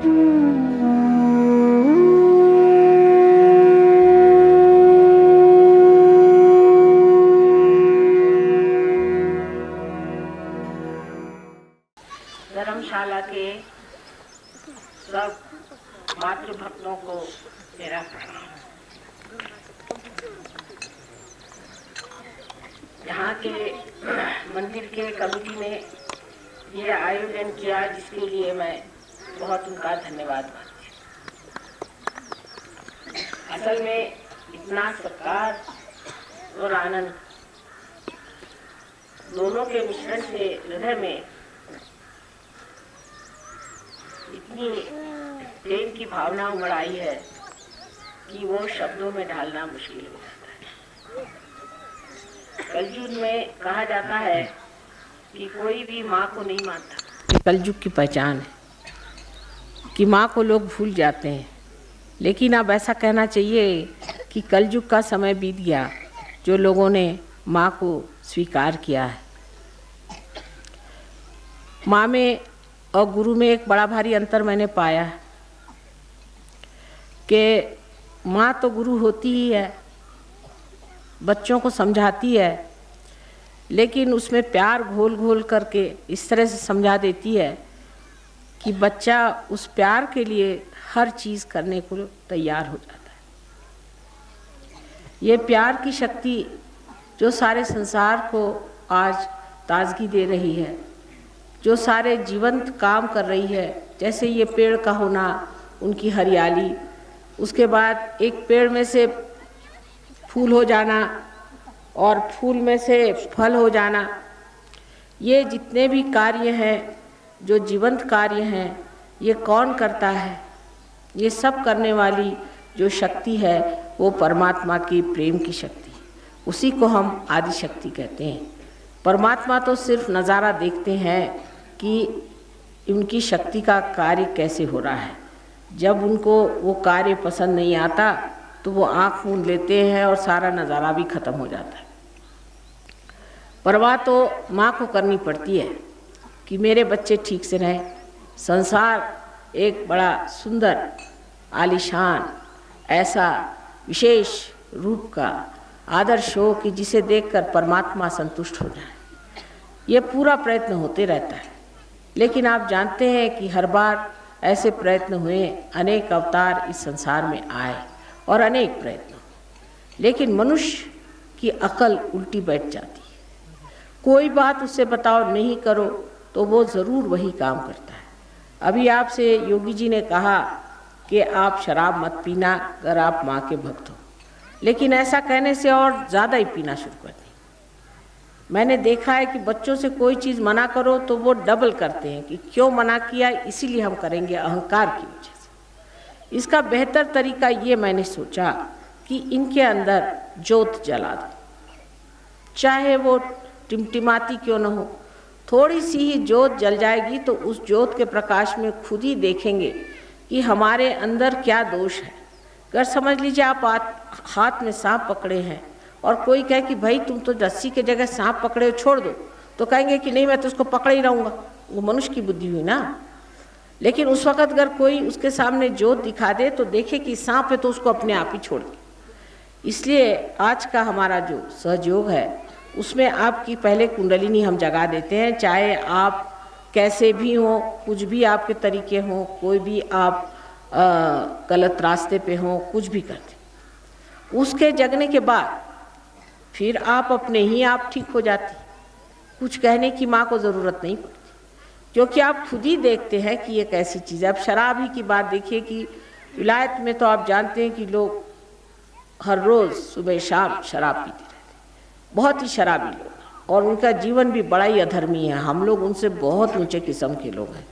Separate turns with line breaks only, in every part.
धर्मशाला के सब मातृभक्तों को मेरा प्रणाम। यहाँ के मंदिर के कमेटी ने यह आयोजन किया, जिसके लिए मैं बहुत उनका धन्यवाद करती हूँ। असल में इतना सत्कार और आनंद दोनों के मिश्रण से हृदय में इतनी प्रेम की भावना उमड़ आई है कि वो शब्दों में ढालना मुश्किल हो जाता है। कलयुग में कहा जाता है कि कोई भी माँ को नहीं मानता। कलयुग की पहचान है कि माँ को लोग भूल जाते हैं, लेकिन अब ऐसा कहना चाहिए कि कलयुग का समय बीत गया जो लोगों ने माँ को स्वीकार किया है। माँ में और गुरु में एक बड़ा भारी अंतर मैंने पाया है कि माँ तो गुरु होती ही है, बच्चों को समझाती है, लेकिन उसमें प्यार घोल घोल करके इस तरह से समझा देती है कि बच्चा उस प्यार के लिए हर चीज़ करने को तैयार हो जाता है। ये प्यार की शक्ति जो सारे संसार को आज ताजगी दे रही है, जो सारे जीवंत काम कर रही है, जैसे ये पेड़ का होना, उनकी हरियाली, उसके बाद एक पेड़ में से फूल हो जाना और फूल में से फल हो जाना, ये जितने भी कार्य हैं, जो जीवंत कार्य हैं, ये कौन करता है? ये सब करने वाली जो शक्ति है वो परमात्मा की प्रेम की शक्ति, उसी को हम आदि शक्ति कहते हैं। परमात्मा तो सिर्फ नज़ारा देखते हैं कि उनकी शक्ति का कार्य कैसे हो रहा है। जब उनको वो कार्य पसंद नहीं आता तो वो आँख मूंद लेते हैं और सारा नज़ारा भी ख़त्म हो जाता है। परवाह तो माँ को करनी पड़ती है कि मेरे बच्चे ठीक से रहें। संसार एक बड़ा सुंदर आलीशान ऐसा विशेष रूप का आदर्श हो कि जिसे देखकर परमात्मा संतुष्ट हो जाए। ये पूरा प्रयत्न होते रहता है, लेकिन आप जानते हैं कि हर बार ऐसे प्रयत्न हुए, अनेक अवतार इस संसार में आए और अनेक प्रयत्न, लेकिन मनुष्य की अकल उल्टी बैठ जाती है। कोई बात उससे बताओ नहीं करो तो वो ज़रूर वही काम करता है। अभी आपसे योगी जी ने कहा कि आप शराब मत पीना अगर आप माँ के भक्त हो, लेकिन ऐसा कहने से और ज़्यादा ही पीना शुरू कर दी। मैंने देखा है कि बच्चों से कोई चीज़ मना करो तो वो डबल करते हैं कि क्यों मना किया, इसीलिए हम करेंगे, अहंकार की वजह से। इसका बेहतर तरीका ये मैंने सोचा कि इनके अंदर ज्योत जला दो, चाहे वो टिमटिमाती क्यों न हो, थोड़ी सी ही ज्योत जल जाएगी तो उस ज्योत के प्रकाश में खुद ही देखेंगे कि हमारे अंदर क्या दोष है। अगर समझ लीजिए आप हाथ में सांप पकड़े हैं और कोई कहे कि भाई तुम तो रस्सी के जगह सांप पकड़े हो, छोड़ दो, तो कहेंगे कि नहीं मैं तो उसको पकड़े ही रहूँगा। वो मनुष्य की बुद्धि हुई ना। लेकिन उस वक़्त अगर कोई उसके सामने ज्योत दिखा दे तो देखे कि सांप है तो उसको अपने आप ही छोड़ दे। इसलिए आज का हमारा जो सहयोग है उसमें आपकी पहले कुंडलिनी हम जगा देते हैं, चाहे आप कैसे भी हों, कुछ भी आपके तरीके हों, कोई भी आप गलत रास्ते पे हों, कुछ भी करते, उसके जगने के बाद फिर आप अपने ही आप ठीक हो जाती। कुछ कहने की माँ को ज़रूरत नहीं पड़ती, क्योंकि आप खुद ही देखते हैं कि ये कैसी चीज़ है। अब शराब ही की बात देखिए कि विलायत में तो आप जानते हैं कि लोग हर रोज़ सुबह शाम शराब पीते रहते, बहुत ही शराबी लोग, और उनका जीवन भी बड़ा ही अधर्मी है। हम लोग उनसे बहुत ऊंचे किस्म के लोग हैं।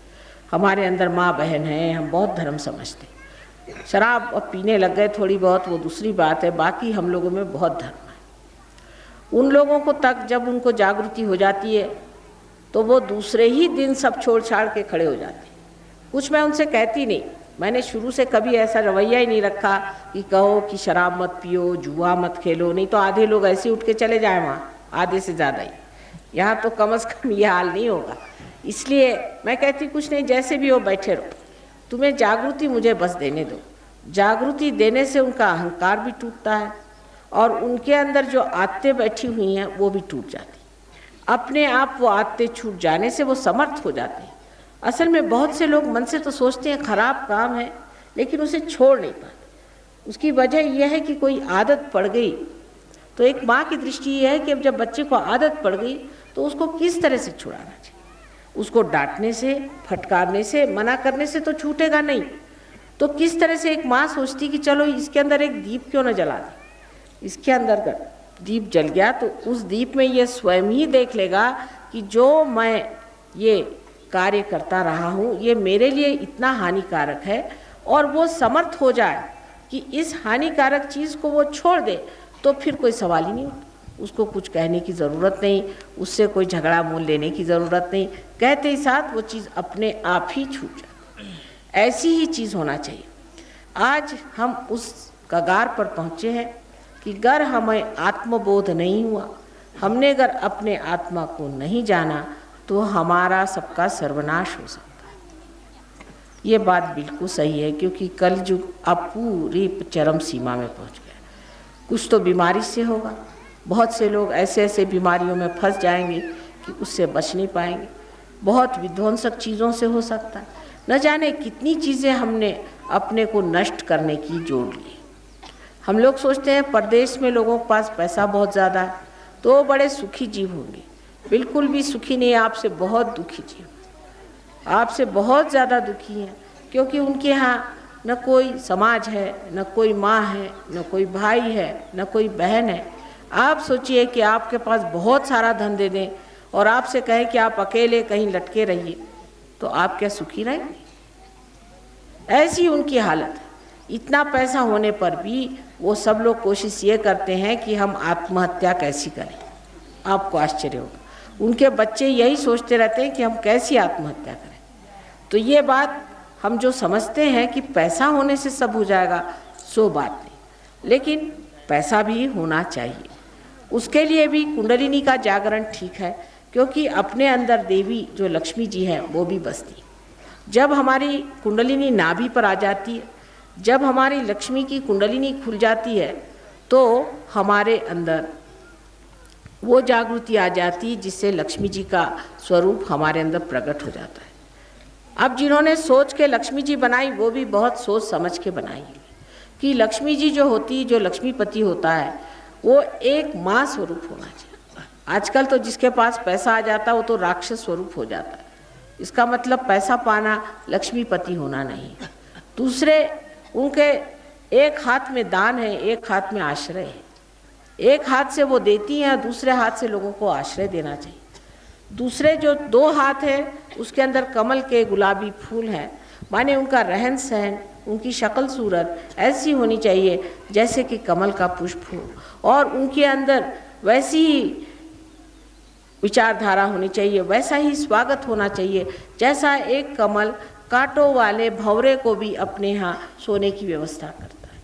हमारे अंदर माँ बहन है, हम बहुत धर्म समझते हैं। शराब अब पीने लग गए थोड़ी बहुत, वो दूसरी बात है, बाकी हम लोगों में बहुत धर्म है। उन लोगों को तक जब उनको जागृति हो जाती है तो वो दूसरे ही दिन सब छोड़ छाड़ के खड़े हो जाते हैं। कुछ मैं उनसे कहती नहीं, मैंने शुरू से कभी ऐसा रवैया ही नहीं रखा कि कहो कि शराब मत पियो, जुआ मत खेलो, नहीं तो आधे लोग ऐसे उठ के चले जाए वहाँ, आधे से ज़्यादा ही। यहाँ तो कम से कम ये हाल नहीं होगा। इसलिए मैं कहती कुछ नहीं, जैसे भी हो बैठे रहो। तुम्हें जागृति मुझे बस देने दो। जागृति देने से उनका अहंकार भी टूटता है और उनके अंदर जो आदतें बैठी हुई हैं वो भी टूट जाती। अपने आप वो आदतें छूट जाने से वो समर्थ हो जाते हैं। असल में बहुत से लोग मन से तो सोचते हैं खराब काम है, लेकिन उसे छोड़ नहीं पाते। उसकी वजह यह है कि कोई आदत पड़ गई। तो एक माँ की दृष्टि ये है कि अब जब बच्चे को आदत पड़ गई तो उसको किस तरह से छुड़ाना चाहिए। उसको डांटने से, फटकारने से, मना करने से तो छूटेगा नहीं। तो किस तरह से एक माँ सोचती कि चलो इसके अंदर एक दीप क्यों न जला दें। इसके अंदर का दीप जल गया तो उस दीप में ये स्वयं ही देख लेगा कि जो मैं ये कार्य करता रहा हूँ ये मेरे लिए इतना हानिकारक है, और वो समर्थ हो जाए कि इस हानिकारक चीज़ को वो छोड़ दे, तो फिर कोई सवाल ही नहीं होता। उसको कुछ कहने की ज़रूरत नहीं, उससे कोई झगड़ा मोल लेने की ज़रूरत नहीं। कहते ही साथ वो चीज़ अपने आप ही छूट जाती। ऐसी ही चीज़ होना चाहिए। आज हम उस कगार पर पहुँचे हैं कि अगर हमें आत्मबोध नहीं हुआ, हमने अगर अपने आत्मा को नहीं जाना, तो हमारा सबका सर्वनाश हो सकता है। ये बात बिल्कुल सही है, क्योंकि कलयुग अब पूरी चरम सीमा में पहुंच गया। कुछ तो बीमारी से होगा, बहुत से लोग ऐसे ऐसे बीमारियों में फंस जाएंगे कि उससे बच नहीं पाएंगे। बहुत विध्वंसक चीज़ों से हो सकता है। न जाने कितनी चीज़ें हमने अपने को नष्ट करने की जोड़ ली। हम लोग सोचते हैं परदेश में लोगों के पास पैसा बहुत ज़्यादा है तो वो बड़े सुखी जीव होंगे। बिल्कुल भी सुखी नहीं, आपसे बहुत दुखी जीव, आपसे बहुत ज़्यादा दुखी हैं, क्योंकि उनके यहाँ न कोई समाज है, न कोई माँ है, न कोई भाई है, न कोई बहन है। आप सोचिए कि आपके पास बहुत सारा धन दे दें और आपसे कहें कि आप अकेले कहीं लटके रहिए, तो आप क्या सुखी रहेंगे? ऐसी उनकी हालत है। इतना पैसा होने पर भी वो सब लोग कोशिश ये करते हैं कि हम आत्महत्या कैसी करें। आपको आश्चर्य होगा, उनके बच्चे यही सोचते रहते हैं कि हम कैसी आत्महत्या करें। तो ये बात हम जो समझते हैं कि पैसा होने से सब हो जाएगा, सो बात नहीं। लेकिन पैसा भी होना चाहिए। उसके लिए भी कुंडलिनी का जागरण ठीक है, क्योंकि अपने अंदर देवी जो लक्ष्मी जी है वो भी बसती। जब हमारी कुंडलिनी नाभि पर आ जाती है, जब हमारी लक्ष्मी की कुंडलिनी खुल जाती है, तो हमारे अंदर वो जागृति आ जाती है जिससे लक्ष्मी जी का स्वरूप हमारे अंदर प्रकट हो जाता है। अब जिन्होंने सोच के लक्ष्मी जी बनाई वो भी बहुत सोच समझ के बनाई कि लक्ष्मी जी जो होती, जो लक्ष्मीपति होता है, वो एक माँ स्वरूप होना चाहिए। आजकल तो जिसके पास पैसा आ जाता है वो तो राक्षस स्वरूप हो जाता है। इसका मतलब पैसा पाना लक्ष्मीपति होना नहीं। दूसरे उनके एक हाथ में दान है, एक हाथ में आश्रय है। एक हाथ से वो देती हैं, दूसरे हाथ से लोगों को आश्रय देना चाहिए। दूसरे जो दो हाथ है उसके अंदर कमल के गुलाबी फूल हैं, माने उनका रहन सहन, उनकी शक्ल सूरत ऐसी होनी चाहिए जैसे कि कमल का पुष्प हो, और उनके अंदर वैसी ही विचारधारा होनी चाहिए, वैसा ही स्वागत होना चाहिए जैसा एक कमल कांटों वाले भंवरे को भी अपने यहाँ सोने की व्यवस्था करता है।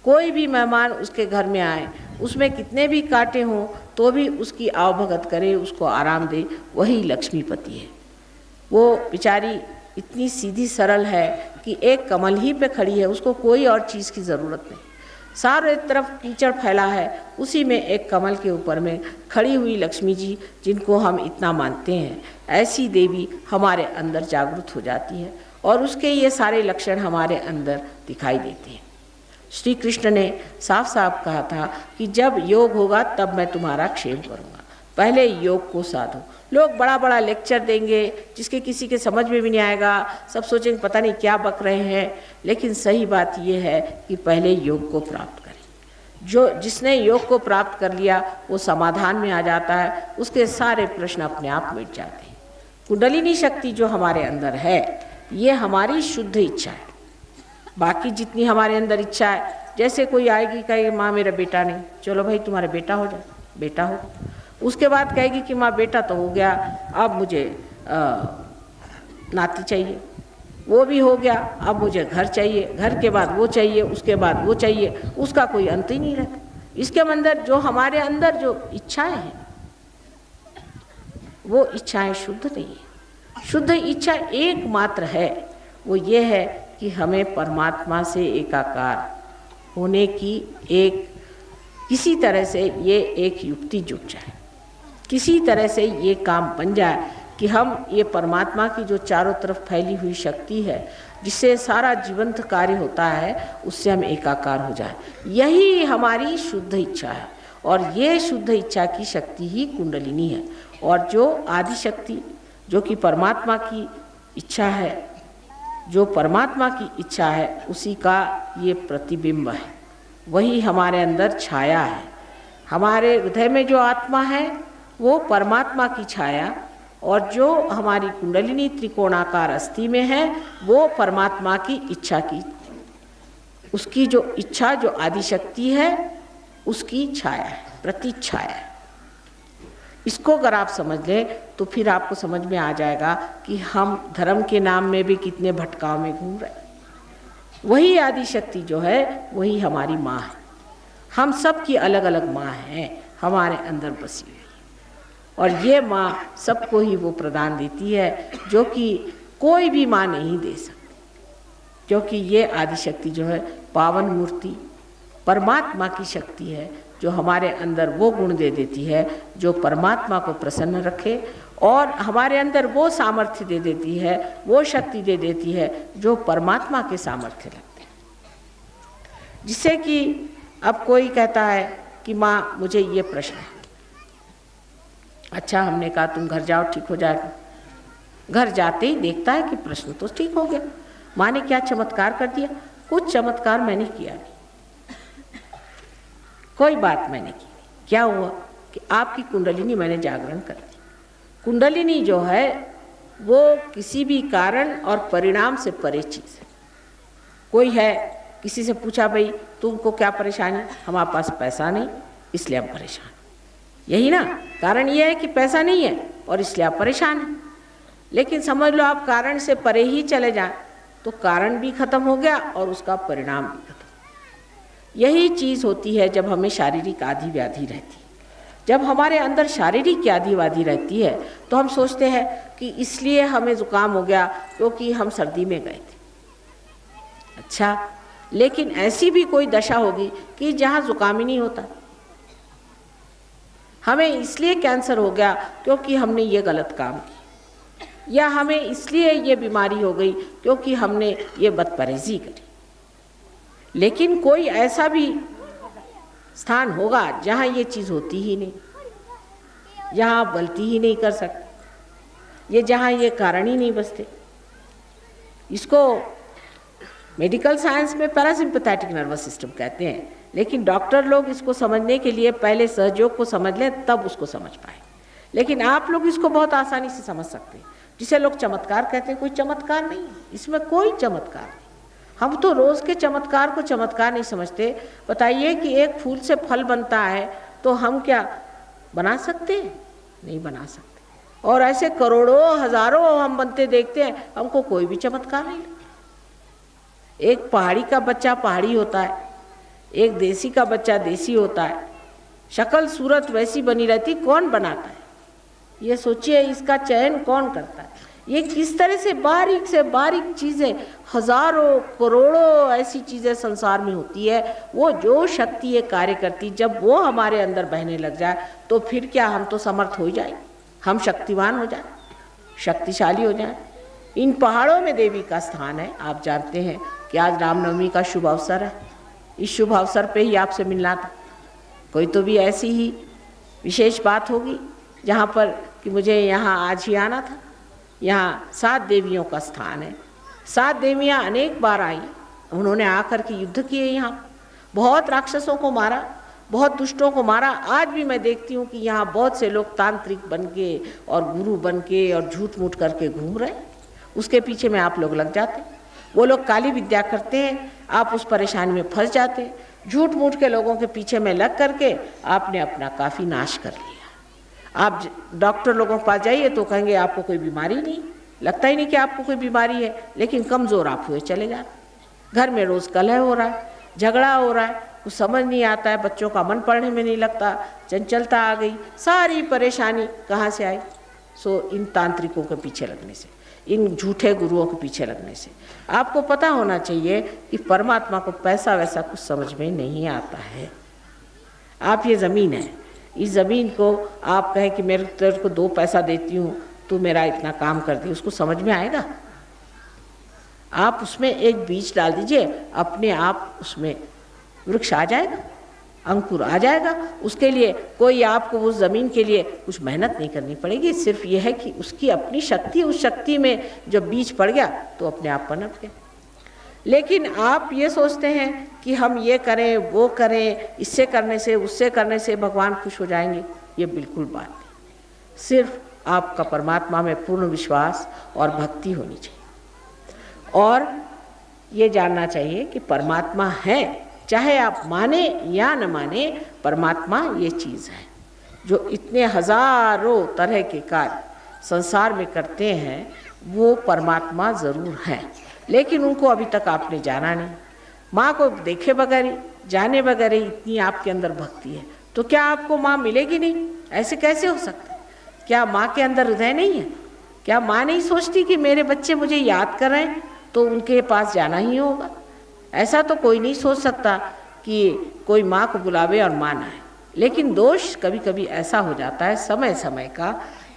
कोई भी मेहमान उसके घर में आए, उसमें कितने भी कांटे हों तो भी उसकी आवभगत करे, उसको आराम दे, वही लक्ष्मीपति है। वो बेचारी इतनी सीधी सरल है कि एक कमल ही पे खड़ी है, उसको कोई और चीज़ की ज़रूरत नहीं। सारे तरफ कीचड़ फैला है, उसी में एक कमल के ऊपर में खड़ी हुई लक्ष्मी जी, जिनको हम इतना मानते हैं, ऐसी देवी हमारे अंदर जागृत हो जाती है और उसके ये सारे लक्षण हमारे अंदर दिखाई देते हैं। श्री कृष्ण ने साफ साफ कहा था कि जब योग होगा तब मैं तुम्हारा क्षेम करूँगा, पहले योग को साधो। लोग बड़ा बड़ा लेक्चर देंगे जिसके किसी के समझ में भी नहीं आएगा, सब सोचेंगे पता नहीं क्या बक रहे हैं, लेकिन सही बात यह है कि पहले योग को प्राप्त करें। जिसने योग को प्राप्त कर लिया वो समाधान में आ जाता है, उसके सारे प्रश्न अपने आप मिट जाते हैं। कुंडलिनी शक्ति जो हमारे अंदर है ये हमारी शुद्ध इच्छा है। बाकी जितनी हमारे अंदर इच्छा है, जैसे कोई आएगी कहेगी माँ मेरा बेटा नहीं, चलो भाई तुम्हारा बेटा हो जाए, बेटा हो। उसके बाद कहेगी कि माँ बेटा तो हो गया, अब मुझे नाती चाहिए, वो भी हो गया, अब मुझे घर चाहिए, घर के बाद वो चाहिए, उसके बाद वो चाहिए, उसका कोई अंत ही नहीं रहता। इसके अंदर जो हमारे अंदर जो इच्छाएं हैं वो इच्छाएं शुद्ध नहीं है। शुद्ध इच्छा एकमात्र है, वो ये है कि हमें परमात्मा से एकाकार होने की एक किसी तरह से ये एक युक्ति जुट जाए, किसी तरह से ये काम बन जाए कि हम ये परमात्मा की जो चारों तरफ फैली हुई शक्ति है जिससे सारा जीवंत कार्य होता है, उससे हम एकाकार हो जाए। यही हमारी शुद्ध इच्छा है और ये शुद्ध इच्छा की शक्ति ही कुंडलिनी है। और जो आदि शक्ति जो कि परमात्मा की इच्छा है, जो परमात्मा की इच्छा है, उसी का ये प्रतिबिंब है, वही हमारे अंदर छाया है। हमारे हृदय में जो आत्मा है वो परमात्मा की छाया, और जो हमारी कुंडलिनी त्रिकोणाकार अस्थि में है वो परमात्मा की इच्छा की, उसकी जो इच्छा जो आदि शक्ति है उसकी छाया है, प्रतिछाया है। इसको अगर आप समझ लें तो फिर आपको समझ में आ जाएगा कि हम धर्म के नाम में भी कितने भटकाव में घूम रहे हैं। वही आदि शक्ति जो है वही हमारी माँ है। हम सब की अलग अलग माँ हैं हमारे अंदर बसी हुई, और ये माँ सबको ही वो प्रदान देती है जो कि कोई भी माँ नहीं दे सकती, क्योंकि ये आदि शक्ति जो है पावन मूर्ति परमात्मा की शक्ति है, जो हमारे अंदर वो गुण दे देती है जो परमात्मा को प्रसन्न रखे, और हमारे अंदर वो सामर्थ्य दे देती है, वो शक्ति दे देती है जो परमात्मा के सामर्थ्य लगते हैं। जिससे कि अब कोई कहता है कि माँ मुझे ये प्रश्न है, अच्छा हमने कहा तुम घर जाओ ठीक हो जाएगा। घर जाते ही देखता है कि प्रश्न तो ठीक हो गया, माँ ने क्या चमत्कार कर दिया। कुछ चमत्कार मैंने किया नहीं, कोई बात मैंने की। क्या हुआ कि आपकी कुंडलिनी मैंने जागरण कर दी। कुंडलिनी जो है वो किसी भी कारण और परिणाम से परे चीज़ है। कोई है, किसी से पूछा भाई तुमको क्या परेशानी, हमारे पास पैसा नहीं इसलिए हम परेशान, यही ना कारण ये है कि पैसा नहीं है और इसलिए आप परेशान हैं। लेकिन समझ लो आप कारण से परे ही चले जाएं तो कारण भी खत्म हो गया और उसका परिणाम भी खत्म। यही चीज़ होती है जब हमें शारीरिक आदि व्याधि रहती है। जब हमारे अंदर शारीरिक आदि व्याधि रहती है तो हम सोचते हैं कि इसलिए हमें ज़ुकाम हो गया क्योंकि हम सर्दी में गए थे। अच्छा, लेकिन ऐसी भी कोई दशा होगी कि जहाँ ज़ुकाम ही नहीं होता। हमें इसलिए कैंसर हो गया क्योंकि हमने ये गलत काम किया, या हमें इसलिए ये बीमारी हो गई क्योंकि हमने ये बदपरहेज़ी करी। लेकिन कोई ऐसा भी स्थान होगा जहाँ ये चीज़ होती ही नहीं, जहाँ आप गलती ही नहीं कर सकते, ये जहाँ ये कारण ही नहीं बचते। इसको मेडिकल साइंस में पैरासिम्पैथेटिक नर्वस सिस्टम कहते हैं, लेकिन डॉक्टर लोग इसको समझने के लिए पहले सहयोग को समझ लें तब उसको समझ पाए। लेकिन आप लोग इसको बहुत आसानी से समझ सकते हैं। जिसे लोग चमत्कार कहते हैं, कोई चमत्कार नहीं, इसमें कोई चमत्कार नहीं। हम तो रोज़ के चमत्कार को चमत्कार नहीं समझते। बताइए कि एक फूल से फल बनता है तो हम क्या बना सकते हैं? नहीं बना सकते। और ऐसे करोड़ों हजारों हम बनते देखते हैं, हमको कोई भी चमत्कार नहीं। एक पहाड़ी का बच्चा पहाड़ी होता है, एक देसी का बच्चा देसी होता है, शक्ल सूरत वैसी बनी रहती, कौन बनाता है? ये सोचिए, इसका चयन कौन करता है? ये किस तरह से बारीक चीज़ें, हजारों करोड़ों ऐसी चीज़ें संसार में होती है। वो जो शक्ति ये कार्य करती, जब वो हमारे अंदर बहने लग जाए तो फिर क्या हम तो समर्थ हो जाए, हम शक्तिवान हो जाए, शक्तिशाली हो जाए। इन पहाड़ों में देवी का स्थान है। आप जानते हैं कि आज रामनवमी का शुभ अवसर है। इस शुभ अवसर पे ही आपसे मिलना था। कोई तो भी ऐसी ही विशेष बात होगी जहाँ पर कि मुझे यहाँ आज ही आना था। यहाँ 7 देवियों का स्थान है। 7 देवियाँ अनेक बार आई, उन्होंने आकर के युद्ध किए, यहाँ बहुत राक्षसों को मारा, बहुत दुष्टों को मारा। आज भी मैं देखती हूँ कि यहाँ बहुत से लोग तांत्रिक बन के और गुरु बन के और झूठ मूठ करके घूम रहे। उसके पीछे में आप लोग लग जाते, वो लोग काली विद्या करते हैं, आप उस परेशानी में फंस जाते। झूठ मूठ के लोगों के पीछे में लग करके आपने अपना काफ़ी नाश कर लिया। आप डॉक्टर लोगों के पास जाइए तो कहेंगे आपको कोई बीमारी नहीं, लगता ही नहीं कि आपको कोई बीमारी है, लेकिन कमज़ोर आप हुए चले जाते। घर में रोज़ कलह हो रहा है, झगड़ा हो रहा है, कुछ समझ नहीं आता है, बच्चों का मन पढ़ने में नहीं लगता, चंचलता आ गई, सारी परेशानी कहाँ से आई? सो इन तांत्रिकों के पीछे लगने से। इन झूठे गुरुओं के पीछे लगने से। आपको पता होना चाहिए कि परमात्मा को पैसा वैसा कुछ समझ में नहीं आता है। आप ये ज़मीन है, इस ज़मीन को आप कहें कि मेरे तेरे को 2 पैसा देती हूँ, तू मेरा इतना काम कर दी, उसको समझ में आएगा? आप उसमें एक बीज डाल दीजिए, अपने आप उसमें वृक्ष आ जाएगा, अंकुर आ जाएगा। उसके लिए कोई आपको उस ज़मीन के लिए कुछ मेहनत नहीं करनी पड़ेगी, सिर्फ ये है कि उसकी अपनी शक्ति, उस शक्ति में जब बीज पड़ गया तो अपने आप पनप गया। लेकिन आप ये सोचते हैं कि हम ये करें वो करें, इससे करने से उससे करने से भगवान खुश हो जाएंगे, ये बिल्कुल बात नहीं। सिर्फ आपका परमात्मा में पूर्ण विश्वास और भक्ति होनी चाहिए और ये जानना चाहिए कि परमात्मा है, चाहे आप माने या न माने, परमात्मा ये चीज़ है जो इतने हजारों तरह के कार्य संसार में करते हैं, वो परमात्मा ज़रूर है, लेकिन उनको अभी तक आपने जाना नहीं। माँ को देखे बगैर, जाने बगैर इतनी आपके अंदर भक्ति है, तो क्या आपको माँ मिलेगी नहीं? ऐसे कैसे हो सकता है? क्या माँ के अंदर हृदय नहीं है? क्या माँ नहीं सोचती कि मेरे बच्चे मुझे याद कर रहे हैं तो उनके पास जाना ही होगा? ऐसा तो कोई नहीं सोच सकता कि कोई माँ को बुलावे और माँ ना आए। लेकिन दोष कभी कभी ऐसा हो जाता है समय समय का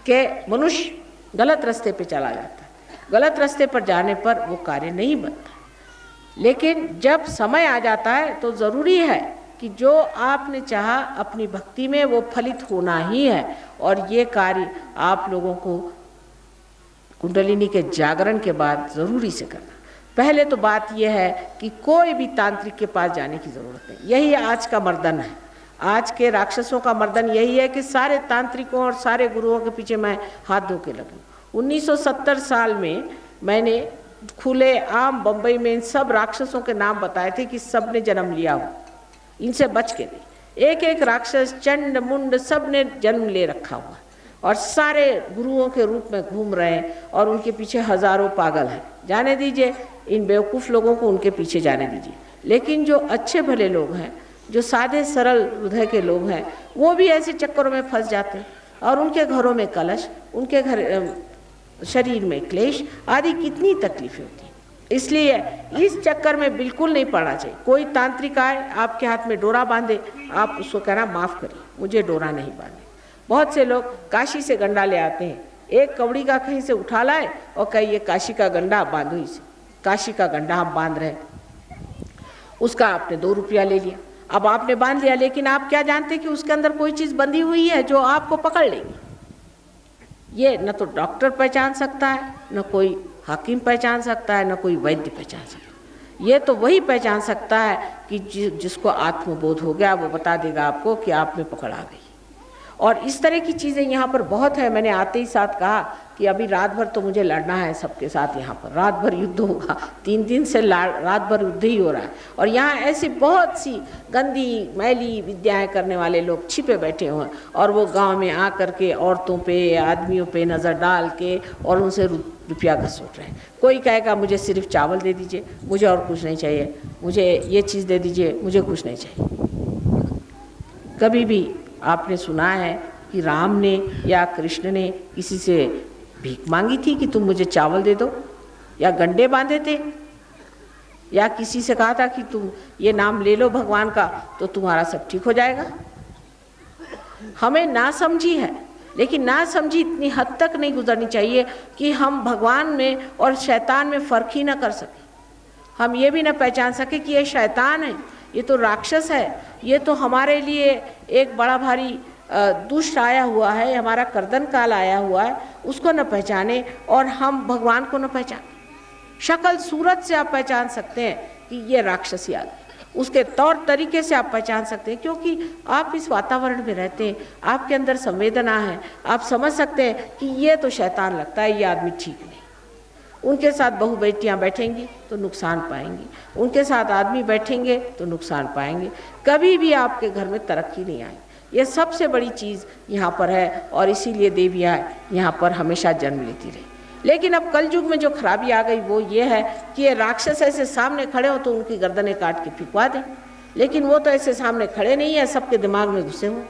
कि मनुष्य गलत रास्ते पे चला जाता है, गलत रास्ते पर जाने पर वो कार्य नहीं बनता। लेकिन जब समय आ जाता है तो ज़रूरी है कि जो आपने चाहा अपनी भक्ति में वो फलित होना ही है, और ये कार्य आप लोगों को कुंडलिनी के जागरण के बाद ज़रूरी से करना। पहले तो बात यह है कि कोई भी तांत्रिक के पास जाने की ज़रूरत नहीं। यही आज का मर्दन है, आज के राक्षसों का मर्दन यही है कि सारे तांत्रिकों और सारे गुरुओं के पीछे मैं हाथ धो के लगूँ। 1970 साल में मैंने खुले आम बम्बई में इन सब राक्षसों के नाम बताए थे कि सब ने जन्म लिया हो, इनसे बच के नहीं। एक एक राक्षस, चंड मुंड, सब ने जन्म ले रखा हुआ और सारे गुरुओं के रूप में घूम रहे हैं और उनके पीछे हजारों पागल हैं। जाने दीजिए, इन बेवकूफ़ लोगों को उनके पीछे जाने दीजिए। लेकिन जो अच्छे भले लोग हैं, जो सादे सरल हृदय के लोग हैं, वो भी ऐसे चक्करों में फंस जाते हैं और उनके घरों में कलश, उनके घर शरीर में क्लेश आदि कितनी तकलीफें होती हैं। इसलिए इस चक्कर में बिल्कुल नहीं पड़ना चाहिए। कोई तांत्रिक आए, आपके हाथ में डोरा बांधे, आप उसको कहना माफ़ करिए, मुझे डोरा नहीं बांधे। बहुत से लोग काशी से गंडा ले आते हैं, एक कवड़ी का कहीं से उठा लाए और कहे ये काशी का गंडा बांधो इसे, काशी का गंडा हम बांध रहे हैं। उसका आपने 2 रुपया ले लिया, अब आपने बांध लिया, लेकिन आप क्या जानते कि उसके अंदर कोई चीज़ बंधी हुई है जो आपको पकड़ लेगी। ये न तो डॉक्टर पहचान सकता है, न कोई हाकिम पहचान सकता है, न कोई वैद्य पहचान सकता है। ये तो वही पहचान सकता है कि जिसको आत्मबोध हो गया, वो बता देगा आपको कि आप में पकड़ आ गई। और इस तरह की चीज़ें यहाँ पर बहुत है। मैंने आते ही साथ कहा कि अभी रात भर तो मुझे लड़ना है सबके साथ, यहाँ पर रात भर युद्ध होगा। 3 दिन से रात भर युद्ध ही हो रहा है और यहाँ ऐसी बहुत सी गंदी मैली विद्याएं करने वाले लोग छिपे बैठे हुए हैं और वो गांव में आ कर के औरतों पे, आदमियों पे नज़र डाल के और उनसे रुपया घसूट रहे हैं। कोई कहेगा मुझे सिर्फ चावल दे दीजिए, मुझे और कुछ नहीं चाहिए, मुझे ये चीज़ दे दीजिए, मुझे कुछ नहीं चाहिए। कभी भी आपने सुना है कि राम ने या कृष्ण ने किसी से भीख मांगी थी कि तुम मुझे चावल दे दो, या गंडे बांधे थे, या किसी से कहा था कि तुम ये नाम ले लो भगवान का तो तुम्हारा सब ठीक हो जाएगा? हमें ना समझी है, लेकिन ना समझी इतनी हद तक नहीं गुजरनी चाहिए कि हम भगवान में और शैतान में फ़र्क ही ना कर सकें। हम ये भी ना पहचान सके कि ये शैतान है, ये तो राक्षस है, ये तो हमारे लिए एक बड़ा भारी दुष्ट आया हुआ है, हमारा कर्दन काल आया हुआ है, उसको न पहचाने और हम भगवान को न पहचाने। शक्ल सूरत से आप पहचान सकते हैं कि ये राक्षसी आदमी, उसके तौर तरीके से आप पहचान सकते हैं, क्योंकि आप इस वातावरण में रहते हैं, आपके अंदर संवेदना है, आप समझ सकते हैं कि ये तो शैतान लगता है, ये आदमी ठीक नहीं। उनके साथ बहू बेटियाँ बैठेंगी तो नुकसान पाएंगी, उनके साथ आदमी बैठेंगे तो नुकसान पाएंगे, कभी भी आपके घर में तरक्की नहीं आएगी। ये सबसे बड़ी चीज़ यहाँ पर है और इसीलिए देवियाँ यहाँ पर हमेशा जन्म लेती रही। लेकिन अब कलयुग में जो खराबी आ गई वो ये है कि ये राक्षस ऐसे सामने खड़े हो तो उनकी गर्दनें काट के फिकवा दें, लेकिन वो तो ऐसे सामने खड़े नहीं है, सबके दिमाग में घुसे हुए।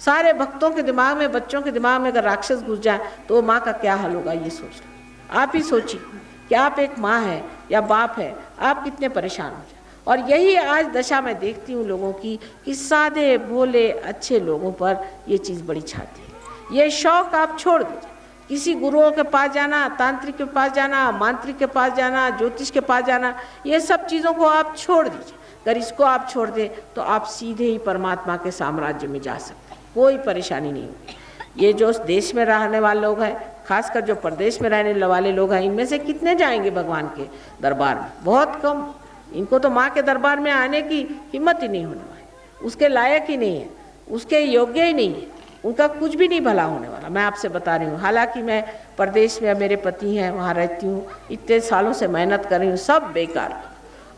सारे भक्तों के दिमाग में, बच्चों के दिमाग में अगर राक्षस घुस जाए तो माँ का क्या हाल होगा, ये सोच लो। आप ही सोचिए कि आप एक माँ है या बाप है, आप कितने परेशान हो जाए। और यही आज दशा मैं देखती हूँ लोगों की कि सादे भोले अच्छे लोगों पर ये चीज़ बड़ी छाती है। ये शौक आप छोड़ दीजिए, किसी गुरुओं के पास जाना, तांत्रिक के पास जाना, मांत्रिक के पास जाना, ज्योतिष के पास जाना, ये सब चीज़ों को आप छोड़ दीजिए। अगर इसको आप छोड़ दें तो आप सीधे ही परमात्मा के साम्राज्य में जा सकते हैं, कोई परेशानी नहीं होगी। ये जो देश में रहने वाले लोग हैं, खासकर जो प्रदेश में रहने वाले लोग हैं, इनमें से कितने जाएंगे भगवान के दरबार में? बहुत कम। इनको तो माँ के दरबार में आने की हिम्मत ही नहीं होने वाली, उसके लायक ही नहीं है, उसके योग्य ही नहीं है, उनका कुछ भी नहीं भला होने वाला। मैं आपसे बता रही हूँ, हालांकि मैं प्रदेश में, मेरे पति हैं, वहाँ रहती हूँ, इतने सालों से मेहनत कर रही हूँ, सब बेकार।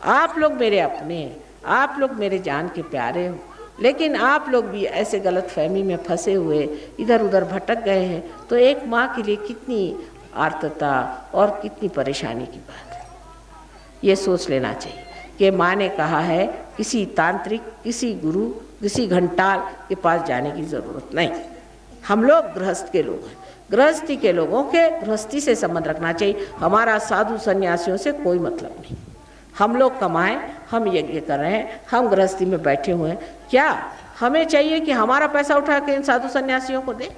आप लोग मेरे अपने हैं, आप लोग मेरे जान के प्यारे हो, लेकिन आप लोग भी ऐसे गलत फहमी में फंसे हुए इधर उधर भटक गए हैं। तो एक माँ के लिए कितनी आर्तता और कितनी परेशानी की बात है। ये सोच लेना चाहिए कि माँ ने कहा है किसी तांत्रिक, किसी गुरु, किसी घंटाल के पास जाने की ज़रूरत नहीं। हम लोग गृहस्थ के लोग हैं, गृहस्थी के लोगों के गृहस्थी से संबंध रखना चाहिए। हमारा साधु सन्यासियों से कोई मतलब नहीं। हम लोग कमाएं, हम यज्ञ कर रहे हैं, हम गृहस्थी में बैठे हुए हैं, क्या हमें चाहिए कि हमारा पैसा उठा के इन साधु सन्यासियों को दें?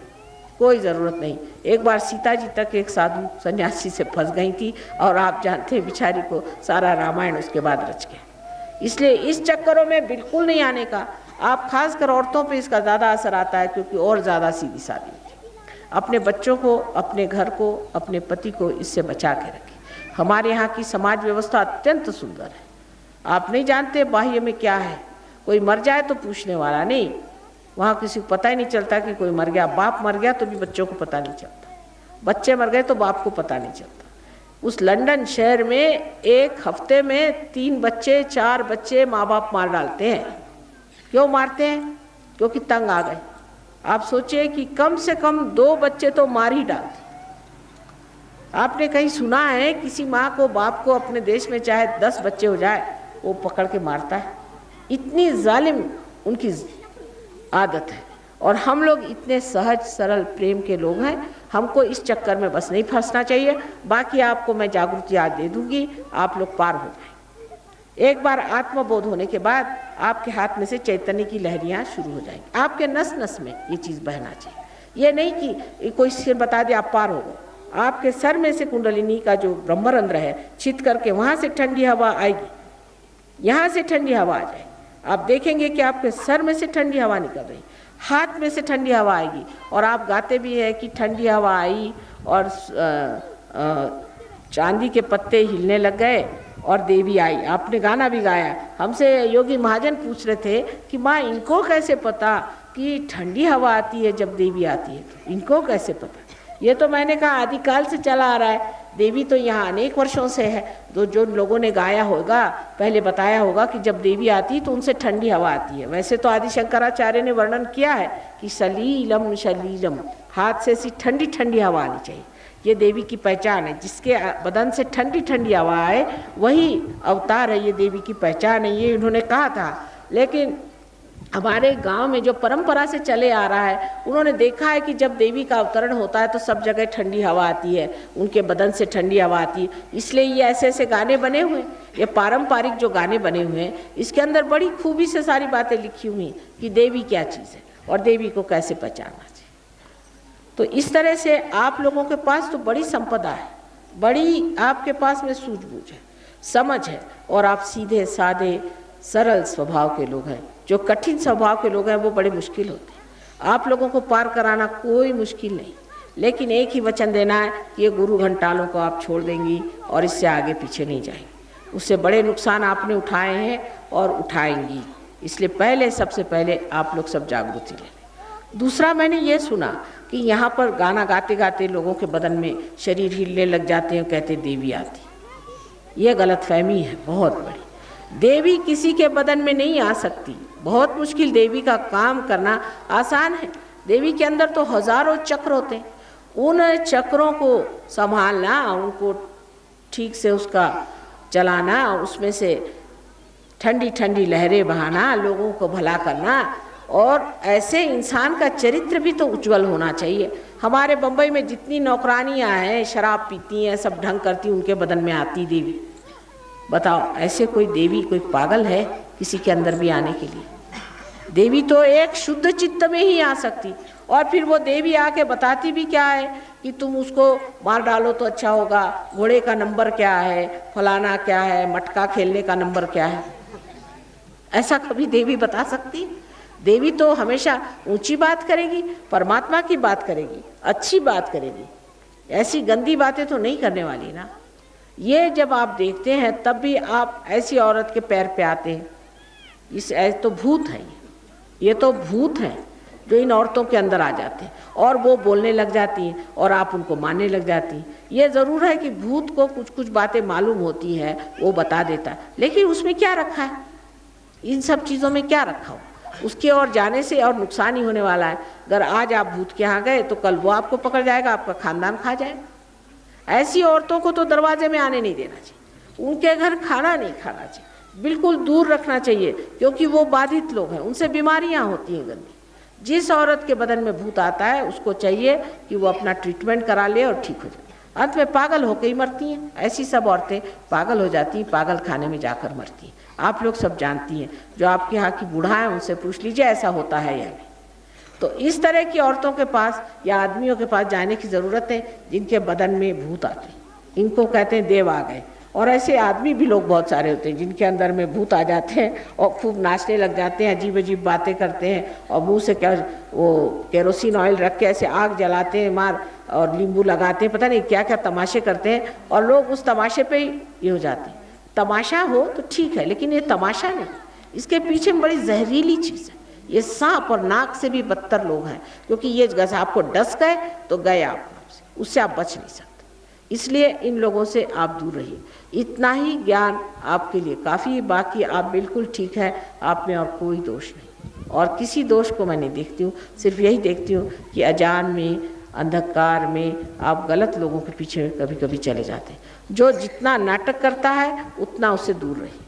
कोई ज़रूरत नहीं। एक बार सीता जी तक एक साधु सन्यासी से फंस गई थी, और आप जानते हैं बेचारी को सारा रामायण उसके बाद रच गया। इसलिए इस चक्करों में बिल्कुल नहीं आने का। आप खासकर औरतों पे इसका ज़्यादा असर आता है, क्योंकि और ज़्यादा सीधी सादी होती है। अपने बच्चों को, अपने घर को, अपने पति को इससे बचा के रखें। हमारे यहाँ की समाज व्यवस्था अत्यंत सुंदर है। आप नहीं जानते बाह्य में क्या है। कोई मर जाए तो पूछने वाला नहीं, वहाँ किसी को पता ही नहीं चलता कि कोई मर गया। बाप मर गया तो भी बच्चों को पता नहीं चलता, बच्चे मर गए तो बाप को पता नहीं चलता। उस लंदन शहर में एक हफ्ते में 3 बच्चे 4 बच्चे माँ बाप मार डालते हैं। क्यों मारते हैं? क्योंकि तंग आ गए। आप सोचिए कि कम से कम 2 बच्चे तो मार ही डालते। आपने कहीं सुना है किसी माँ को, बाप को अपने देश में चाहे 10 बच्चे हो जाए वो पकड़ के मारता है? इतनी जालिम उनकी आदत है। और हम लोग इतने सहज सरल प्रेम के लोग हैं, हमको इस चक्कर में बस नहीं फंसना चाहिए। बाकी आपको मैं जागृति आज दे दूंगी, आप लोग पार हो जाएंगे। एक बार आत्मबोध होने के बाद आपके हाथ में से चैतन्य की लहरियाँ शुरू हो जाएंगी। आपके नस नस में ये चीज़ बहना चाहिए। ये नहीं कि कोई सिर बता दे आप पार हो गए। आपके सर में से कुंडलिनी का जो ब्रह्मरंध्र है छिद करके वहाँ से ठंडी हवा आएगी, यहाँ से ठंडी हवा आ जाएगी। आप देखेंगे कि आपके सर में से ठंडी हवा निकल रही, हाथ में से ठंडी हवा आएगी। और आप गाते भी हैं कि ठंडी हवा आई और चांदी के पत्ते हिलने लग गए और देवी आई। आपने गाना भी गाया। हमसे योगी महाजन पूछ रहे थे कि माँ इनको कैसे पता कि ठंडी हवा आती है जब देवी आती है, तो इनको कैसे पता? ये तो मैंने कहा आदिकाल से चला आ रहा है। देवी तो यहाँ अनेक वर्षों से है। तो जो लोगों ने गाया होगा, पहले बताया होगा कि जब देवी आती है तो उनसे ठंडी हवा आती है। वैसे तो आदि शंकराचार्य ने वर्णन किया है कि सलीलम शलीलम, हाथ से ऐसी ठंडी ठंडी हवा आनी चाहिए। ये देवी की पहचान है। जिसके बदन से ठंडी ठंडी हवा आए वही अवतार है। ये देवी की पहचान है, ये इन्होंने कहा था। लेकिन हमारे गांव में जो परंपरा से चले आ रहा है, उन्होंने देखा है कि जब देवी का अवतरण होता है तो सब जगह ठंडी हवा आती है, उनके बदन से ठंडी हवा आती है। इसलिए ये ऐसे ऐसे गाने बने हुए, ये पारंपरिक जो गाने बने हुए हैं, इसके अंदर बड़ी खूबी से सारी बातें लिखी हुई हैं कि देवी क्या चीज़ है और देवी को कैसे पहचानना चाहिए। तो इस तरह से आप लोगों के पास तो बड़ी संपदा है, बड़ी आपके पास में सूझबूझ है, समझ है, और आप सीधे साधे सरल स्वभाव के लोग हैं। जो कठिन स्वभाव के लोग हैं वो बड़े मुश्किल होते हैं। आप लोगों को पार कराना कोई मुश्किल नहीं, लेकिन एक ही वचन देना है कि ये गुरु घंटालों को आप छोड़ देंगी और इससे आगे पीछे नहीं जाएंगी। उससे बड़े नुकसान आपने उठाए हैं और उठाएंगी। इसलिए पहले, सबसे पहले आप लोग सब जागृति ले लें। दूसरा, मैंने ये सुना कि यहाँ पर गाना गाते गाते लोगों के बदन में शरीर हिलने लग जाते हैं, कहते देवी आती। ये गलतफहमी है बहुत बड़ी। देवी किसी के बदन में नहीं आ सकती, बहुत मुश्किल। देवी का काम करना आसान है। देवी के अंदर तो हजारों चक्र होते हैं, उन चक्रों को संभालना, उनको ठीक से उसका चलाना, उसमें से ठंडी ठंडी लहरें बहाना, लोगों को भला करना, और ऐसे इंसान का चरित्र भी तो उज्जवल होना चाहिए। हमारे बम्बई में जितनी नौकरानियाँ हैं, शराब पीती हैं, सब ढंग करती, उनके बदन में आती देवी। बताओ, ऐसे कोई देवी, कोई पागल है किसी के अंदर भी आने के लिए? देवी तो एक शुद्ध चित्त में ही आ सकती। और फिर वो देवी आके बताती भी क्या है कि तुम उसको मार डालो तो अच्छा होगा, घोड़े का नंबर क्या है, फलाना क्या है, मटका खेलने का नंबर क्या है। ऐसा कभी देवी बता सकती? देवी तो हमेशा ऊंची बात करेगी, परमात्मा की बात करेगी, अच्छी बात करेगी। ऐसी गंदी बातें तो नहीं करने वाली ना। ये जब आप देखते हैं तब भी आप ऐसी औरत के पैर पे आते हैं। इस तो भूत है, ये तो भूत हैं जो इन औरतों के अंदर आ जाते हैं और वो बोलने लग जाती हैं और आप उनको मानने लग जाती हैं। ये ज़रूर है कि भूत को कुछ कुछ बातें मालूम होती हैं, वो बता देता है, लेकिन उसमें क्या रखा है? इन सब चीज़ों में क्या रखा हो? उसके और जाने से और नुकसान ही होने वाला है। अगर आज आप भूत के यहाँ गए तो कल वो आपको पकड़ जाएगा, आपका खानदान खा जाएगा। ऐसी औरतों को तो दरवाजे में आने नहीं देना चाहिए, उनके घर खाना नहीं खाना चाहिए, बिल्कुल दूर रखना चाहिए, क्योंकि वो बाधित लोग हैं, उनसे बीमारियां होती हैं गंदी। जिस औरत के बदन में भूत आता है उसको चाहिए कि वो अपना ट्रीटमेंट करा ले और ठीक हो जाए। अंत में पागल होकर ही मरती हैं। ऐसी सब औरतें पागल हो जाती हैं, पागल खाने में जाकर मरती हैं। आप लोग सब जानती हैं, जो आपके यहाँ की बूढ़ा है उनसे पूछ लीजिए ऐसा होता है या नहीं। तो इस तरह की औरतों के पास या आदमियों के पास जाने की ज़रूरत है जिनके बदन में भूत आते, इनको कहते हैं देव आ गए। और ऐसे आदमी भी लोग बहुत सारे होते हैं जिनके अंदर में भूत आ जाते हैं और खूब नाचने लग जाते हैं, अजीब अजीब बातें करते हैं और मुंह से क्या वो केरोसिन ऑयल रख के ऐसे आग जलाते हैं मार और नींबू लगाते हैं, पता नहीं क्या क्या तमाशे करते हैं और लोग उस तमाशे पे ही ये हो जाते हैं। तमाशा हो तो ठीक है, लेकिन ये तमाशा नहीं, इसके पीछे बड़ी जहरीली चीज़ है। ये सांप और नाक से भी बदतर लोग हैं, क्योंकि ये जैसे आपको डस गए तो गए आप, उससे आप बच नहीं सकते। इसलिए इन लोगों से आप दूर रहिए। इतना ही ज्ञान आपके लिए काफ़ी, बाकी आप बिल्कुल ठीक है, आप में और कोई दोष नहीं और किसी दोष को मैं नहीं देखती हूँ। सिर्फ यही देखती हूँ कि अजान में, अंधकार में आप गलत लोगों के पीछे कभी कभी चले जाते हैं। जो जितना नाटक करता है उतना उससे दूर रहिए।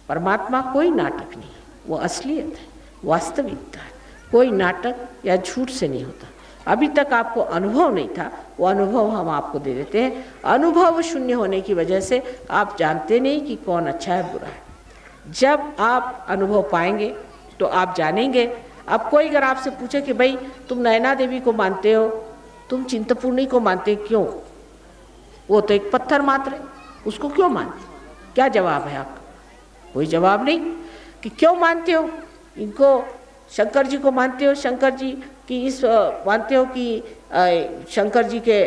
परमात्मा कोई नाटक नहीं है, वो असलियत है, वास्तविकता है। कोई नाटक या झूठ से नहीं होता। अभी तक आपको अनुभव नहीं था, वो अनुभव हम आपको दे देते हैं। अनुभव शून्य होने की वजह से आप जानते नहीं कि कौन अच्छा है बुरा है। जब आप अनुभव पाएंगे तो आप जानेंगे। अब कोई अगर आपसे पूछे कि भाई तुम नैना देवी को मानते हो, तुम चिंतपूर्णी को मानते, क्यों? वो तो एक पत्थर मात्र है, उसको क्यों मानते? क्या जवाब है आपका? कोई जवाब नहीं कि क्यों मानते हो इनको। शंकर जी को मानते हो, शंकर जी की इस मानते हो कि शंकर जी के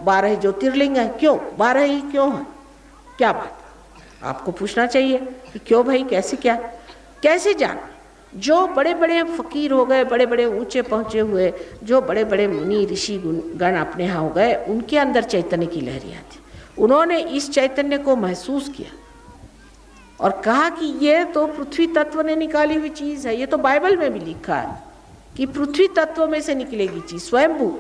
12 ज्योतिर्लिंग हैं, क्यों 12 ही क्यों हैं? क्या बात? आपको पूछना चाहिए कि क्यों भाई, कैसे, क्या, कैसे जाना? जो बड़े बड़े फकीर हो गए, बड़े बड़े ऊंचे पहुंचे हुए, जो बड़े बड़े मुनि ऋषि गण अपने यहाँ हो गए, उनके अंदर चैतन्य की लहरियाँ थी। उन्होंने इस चैतन्य को महसूस किया और कहा कि ये तो पृथ्वी तत्व ने निकाली हुई चीज़ है। ये तो बाइबल में भी लिखा है कि पृथ्वी तत्व में से निकलेगी चीज़, स्वयंभू।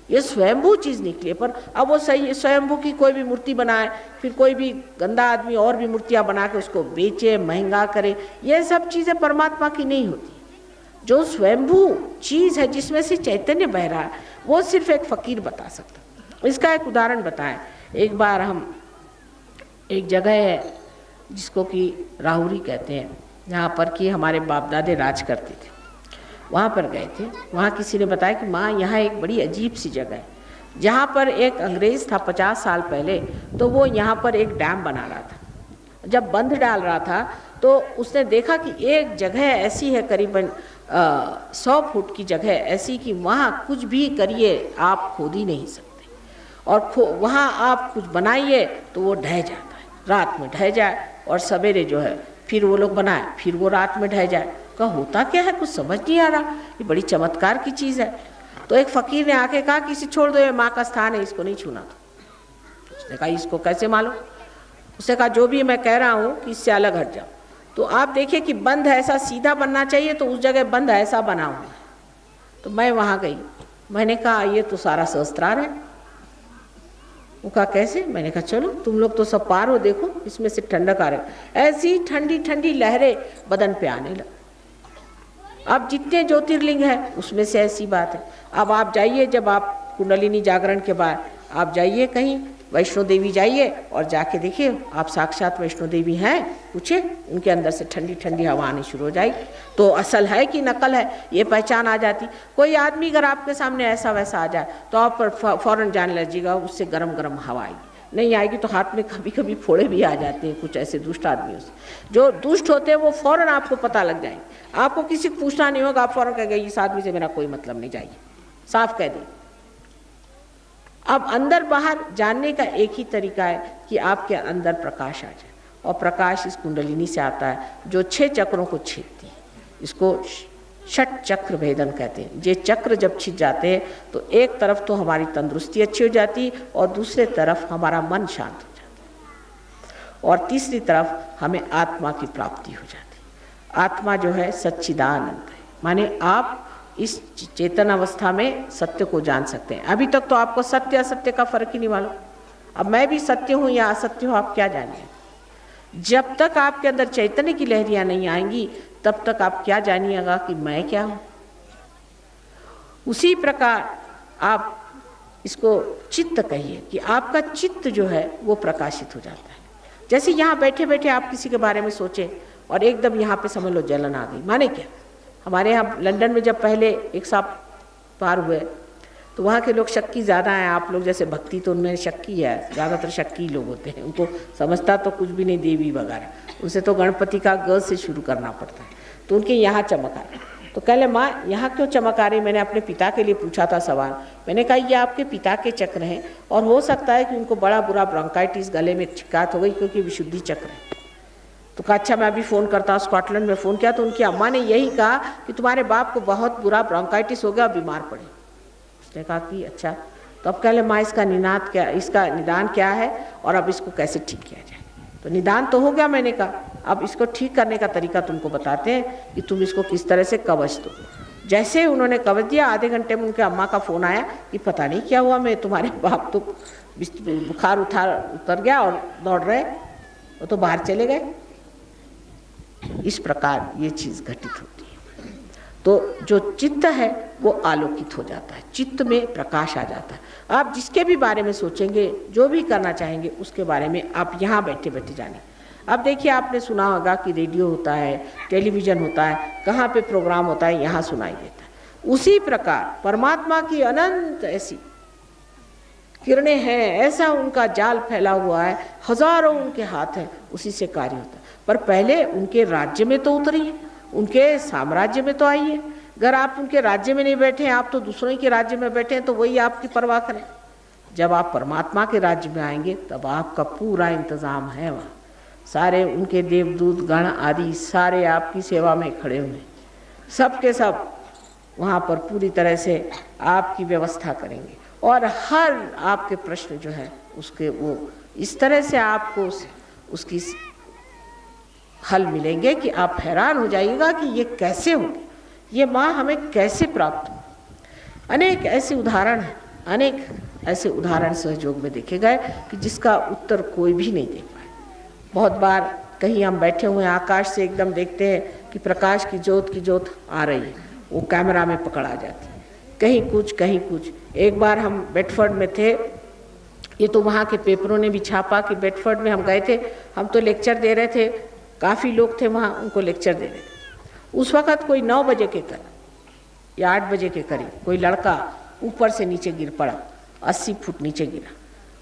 ये स्वयंभू चीज़ निकली, पर अब वो सही स्वयंभू की कोई भी मूर्ति बनाए, फिर कोई भी गंदा आदमी और भी मूर्तियाँ बना के उसको बेचे, महंगा करे, ये सब चीज़ें परमात्मा की नहीं होती। जो स्वयंभू चीज़ है जिसमें से चैतन्य बह रहा है, वो सिर्फ एक फ़कीर बता सकता। इसका एक उदाहरण बताएं। एक बार हम एक जगह है जिसको कि राहुरी कहते हैं, यहाँ पर कि हमारे बाप दादे राज करते थे, वहाँ पर गए थे। वहाँ किसी ने बताया कि माँ यहाँ एक बड़ी अजीब सी जगह है, जहाँ पर एक अंग्रेज़ था 50 साल पहले, तो वो यहाँ पर एक डैम बना रहा था। जब बंद डाल रहा था तो उसने देखा कि एक जगह ऐसी है, करीबन 100 फुट की जगह ऐसी कि वहाँ कुछ भी करिए आप खोद ही नहीं सकते, और वहाँ आप कुछ बनाइए तो वो ढह जाता है, रात में ढह जाए और सवेरे जो है फिर वो लोग बनाए, फिर वो रात में ढह जाए। का होता क्या है, कुछ समझ नहीं आ रहा, ये बड़ी चमत्कार की चीज़ है। तो एक फ़कीर ने आके कहा कि इसे छोड़ दो, ये माँ का स्थान है, इसको नहीं छूना। तो उसने कहा इसको कैसे मालूम? उसने कहा जो भी मैं कह रहा हूँ कि इससे अलग हट जाओ। तो आप देखिए कि बंद ऐसा सीधा बनना चाहिए, तो उस जगह बंद ऐसा बना हुआ है। तो मैं वहाँ गई, मैंने कहा ये तो सारा सहस्त्रार है। वो कहा कैसे? मैंने कहा चलो तुम लोग तो सब पार हो, देखो इसमें से ठंडक आ रही। ऐसी ठंडी ठंडी लहरें बदन पे आने लगी। अब जितने ज्योतिर्लिंग हैं उसमें से ऐसी बात है। अब आप जाइए, जब आप कुंडलिनी जागरण के बाद आप जाइए कहीं वैष्णो देवी जाइए और जाके देखिए, आप साक्षात वैष्णो देवी हैं, पूछे उनके अंदर से ठंडी ठंडी हवा आनी शुरू हो जाएगी। तो असल है कि नकल है ये पहचान आ जाती। कोई आदमी अगर आपके सामने ऐसा वैसा आ जाए तो आप फौरन जान लीजिएगा उससे गरम गरम हवा आएगी, नहीं आएगी तो हाथ में कभी कभी फोड़े भी आ जाते हैं कुछ ऐसे दुष्ट आदमियों से। जो दुष्ट होते हैं वो फौरन आपको पता लग जाएंगे, आपको किसी को पूछना नहीं होगा, आप फौरन कहेंगे इस आदमी से मेरा कोई मतलब नहीं, जाइए, साफ कह दें। अब अंदर बाहर जानने का एक ही तरीका है कि आपके अंदर प्रकाश आ जाए, और प्रकाश इस कुंडलिनी से आता है जो 6 चक्रों को छेदती है। इसको षट चक्र भेदन कहते हैं। ये चक्र जब छिद जाते हैं तो एक तरफ तो हमारी तंदुरुस्ती अच्छी हो जाती और दूसरे तरफ हमारा मन शांत हो जाता, और तीसरी तरफ हमें आत्मा की प्राप्ति हो जाती। आत्मा जो है सच्चिदानंद है, माने आप इस चेतन अवस्था में सत्य को जान सकते हैं। अभी तक तो आपको सत्य असत्य का फर्क ही नहीं मालूम। अब मैं भी सत्य हूँ या असत्य हूँ आप क्या जानिए। जब तक आपके अंदर चैतन्य की लहरियां नहीं आएंगी तब तक आप क्या जानिएगा कि मैं क्या हूँ। उसी प्रकार आप इसको चित्त कहिए कि आपका चित्त जो है वो प्रकाशित हो जाता है। जैसे यहाँ बैठे बैठे आप किसी के बारे में सोचे और एकदम यहाँ पे समझ लो जलन आ गई, माने क्या, हमारे यहाँ लंदन में जब पहले एक साहब पार हुए तो वहाँ के लोग शक्की ज़्यादा हैं। आप लोग जैसे भक्ति तो उनमें शक्की है, ज़्यादातर शक्की लोग होते हैं, उनको समझता तो कुछ भी नहीं देवी वगैरह, उनसे तो गणपति का ग से शुरू करना पड़ता है। तो उनके यहाँ चमक आ रही, तो कह ले माँ यहाँ क्यों चमक आ रही। मैंने अपने पिता के लिए पूछा था सवाल, मैंने कहा ये आपके पिता के चक्र हैं और हो सकता है कि उनको बड़ा बुरा ब्रोंकाइटिस गले में शिकायत हो गई क्योंकि विशुद्धि चक्र है। तो कहा अच्छा मैं अभी फ़ोन करता हूँ। स्कॉटलैंड में फ़ोन किया तो उनकी अम्मा ने यही कहा कि तुम्हारे बाप को बहुत बुरा ब्रोंकाइटिस हो गया, बीमार पड़े। उसने कहा कि अच्छा, तो अब कह ले माँ इसका निदान क्या है और अब इसको कैसे ठीक किया जाए। तो निदान तो हो गया, मैंने कहा अब इसको ठीक करने का तरीका तुमको बताते हैं कि तुम इसको किस तरह से कवच दो। जैसे उन्होंने कवच दिया, आधे घंटे में उनके अम्मा का फ़ोन आया कि पता नहीं क्या हुआ, मैं तुम्हारे बाप तो बुखार उतर गया और दौड़ रहे, वो तो बाहर चले गए। इस प्रकार ये चीज़ घटित होती है। तो जो चित्त है वो आलोकित हो जाता है, चित्त में प्रकाश आ जाता है। आप जिसके भी बारे में सोचेंगे, जो भी करना चाहेंगे, उसके बारे में आप यहाँ बैठे बैठे जानें। अब देखिए आपने सुना होगा कि रेडियो होता है, टेलीविज़न होता है, कहाँ पे प्रोग्राम होता है, यहाँ सुनाई देता है। उसी प्रकार परमात्मा की अनंत ऐसी किरणें हैं, ऐसा उनका जाल फैला हुआ है, हजारों उनके हाथ हैं, उसी से कार्य होता है। पर पहले उनके राज्य में तो उतरिए, उनके साम्राज्य में तो आइए। अगर आप उनके राज्य में नहीं बैठे हैं, आप तो दूसरों के राज्य में बैठे हैं, तो वही आपकी परवाह करें। जब आप परमात्मा के राज्य में आएंगे तब आपका पूरा इंतजाम है, वहाँ सारे उनके देवदूत गण आदि सारे आपकी सेवा में खड़े हुए, सब के सब वहाँ पर पूरी तरह से आपकी व्यवस्था करेंगे और हर आपके प्रश्न जो है उसके वो इस तरह से आपको उसकी हल मिलेंगे कि आप हैरान हो जाइएगा कि ये कैसे हो, ये माँ हमें कैसे प्राप्त हो। अनेक ऐसे उदाहरण हैं, अनेक ऐसे उदाहरण सहयोग में देखे गए कि जिसका उत्तर कोई भी नहीं दे पाए। बहुत बार कहीं हम बैठे हुए आकाश से एकदम देखते हैं कि प्रकाश की जोत आ रही है, वो कैमरा में पकड़ आ जाती है, कहीं कुछ कहीं कुछ। एक बार हम बेडफोर्ड में थे, ये तो वहाँ के पेपरों ने भी छापा कि बेडफोर्ड में हम गए थे, हम तो लेक्चर दे रहे थे, काफ़ी लोग थे वहाँ, उनको लेक्चर दे रहे थे। उस वक़्त कोई 9 बजे के करीब या 8 बजे के करीब कोई लड़का ऊपर से नीचे गिर पड़ा, 80 फुट नीचे गिरा।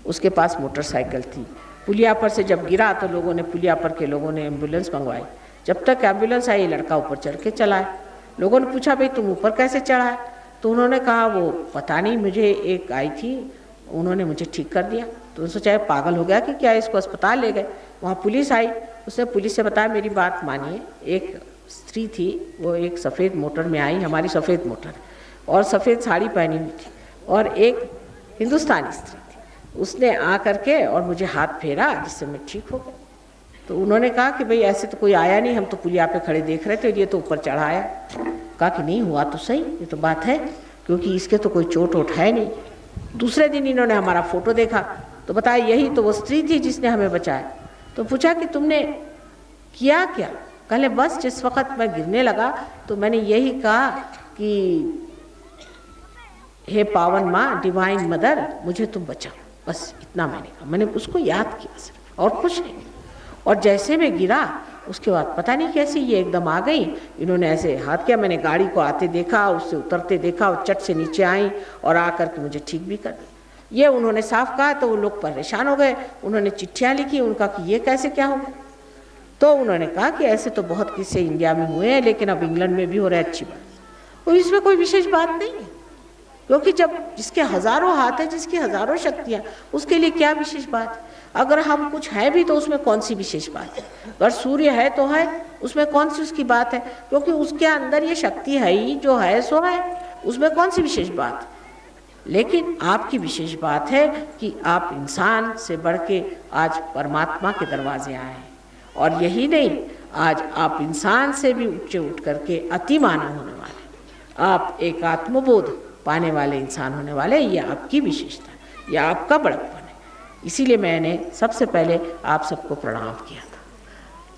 उसके पास मोटरसाइकिल थी। पुलिया पर से जब गिरा तो लोगों ने, पुलिया पर के लोगों ने एम्बुलेंस मंगवाई। जब तक एम्बुलेंस आई, लड़का ऊपर चढ़ के चला है। लोगों ने पूछा भाई तुम ऊपर कैसे चढ़ा है? तो उन्होंने कहा वो पता नहीं, मुझे एक आई थी, उन्होंने मुझे ठीक कर दिया। तो उन्होंने सोचा पागल हो गया कि क्या, इसको अस्पताल ले गए। वहाँ पुलिस आई, उसने पुलिस से बताया मेरी बात मानिए, एक स्त्री थी, वो एक सफ़ेद मोटर में आई, हमारी सफ़ेद मोटर, और सफ़ेद साड़ी पहनी हुई थी, और एक हिंदुस्तानी स्त्री थी। उसने आ करके और मुझे हाथ फेरा जिससे मैं ठीक हो गया। तो उन्होंने कहा कि भाई ऐसे तो कोई आया नहीं, हम तो पुलिया पे खड़े देख रहे थे, ये तो ऊपर चढ़ा आया। कहा कि नहीं हुआ तो सही, ये तो बात है, क्योंकि इसके तो कोई चोट वोट है नहीं। दूसरे दिन इन्होंने हमारा फ़ोटो देखा तो बताया यही तो वो स्त्री थी जिसने हमें बचाया। तो पूछा कि तुमने किया क्या? कहले बस जिस वक़्त मैं गिरने लगा तो मैंने यही कहा कि हे पावन माँ, डिवाइन मदर, मुझे तुम बचाओ, बस इतना मैंने कहा। मैंने उसको याद किया सिर्फ, और कुछ नहीं। और जैसे मैं गिरा उसके बाद पता नहीं कैसे ये एकदम आ गई, इन्होंने ऐसे हाथ किया, मैंने गाड़ी को आते देखा, उससे उतरते देखा, और चट से नीचे आई और आकर के मुझे ठीक भी कर दी। ये उन्होंने साफ कहा तो वो लोग परेशान हो गए, उन्होंने चिट्ठियाँ लिखी, उनका कि ये कैसे क्या हो। तो उन्होंने कहा कि ऐसे तो बहुत किस्से इंडिया में हुए हैं, लेकिन अब इंग्लैंड में भी हो रहा है, अच्छी बात। तो इसमें कोई विशेष बात नहीं है, क्योंकि जब जिसके हजारों हाथ है, जिसकी हजारों शक्तियाँ, उसके लिए क्या विशेष बात है। अगर हम कुछ है भी तो उसमें कौन सी विशेष बात है। अगर सूर्य है तो है, उसमें कौन सी उसकी बात है, क्योंकि उसके अंदर ये शक्ति है ही, जो है सो है, उसमें कौन सी विशेष बात है। लेकिन आपकी विशेष बात है कि आप इंसान से बढ़ के आज परमात्मा के दरवाजे आए हैं। और यही नहीं, आज आप इंसान से भी ऊंचे उठ करके अति मानव होने वाले, आप एक आत्मबोध पाने वाले इंसान होने वाले। ये आपकी विशेषता, यह आपका बड़प्पन है। इसीलिए मैंने सबसे पहले आप सबको प्रणाम किया था,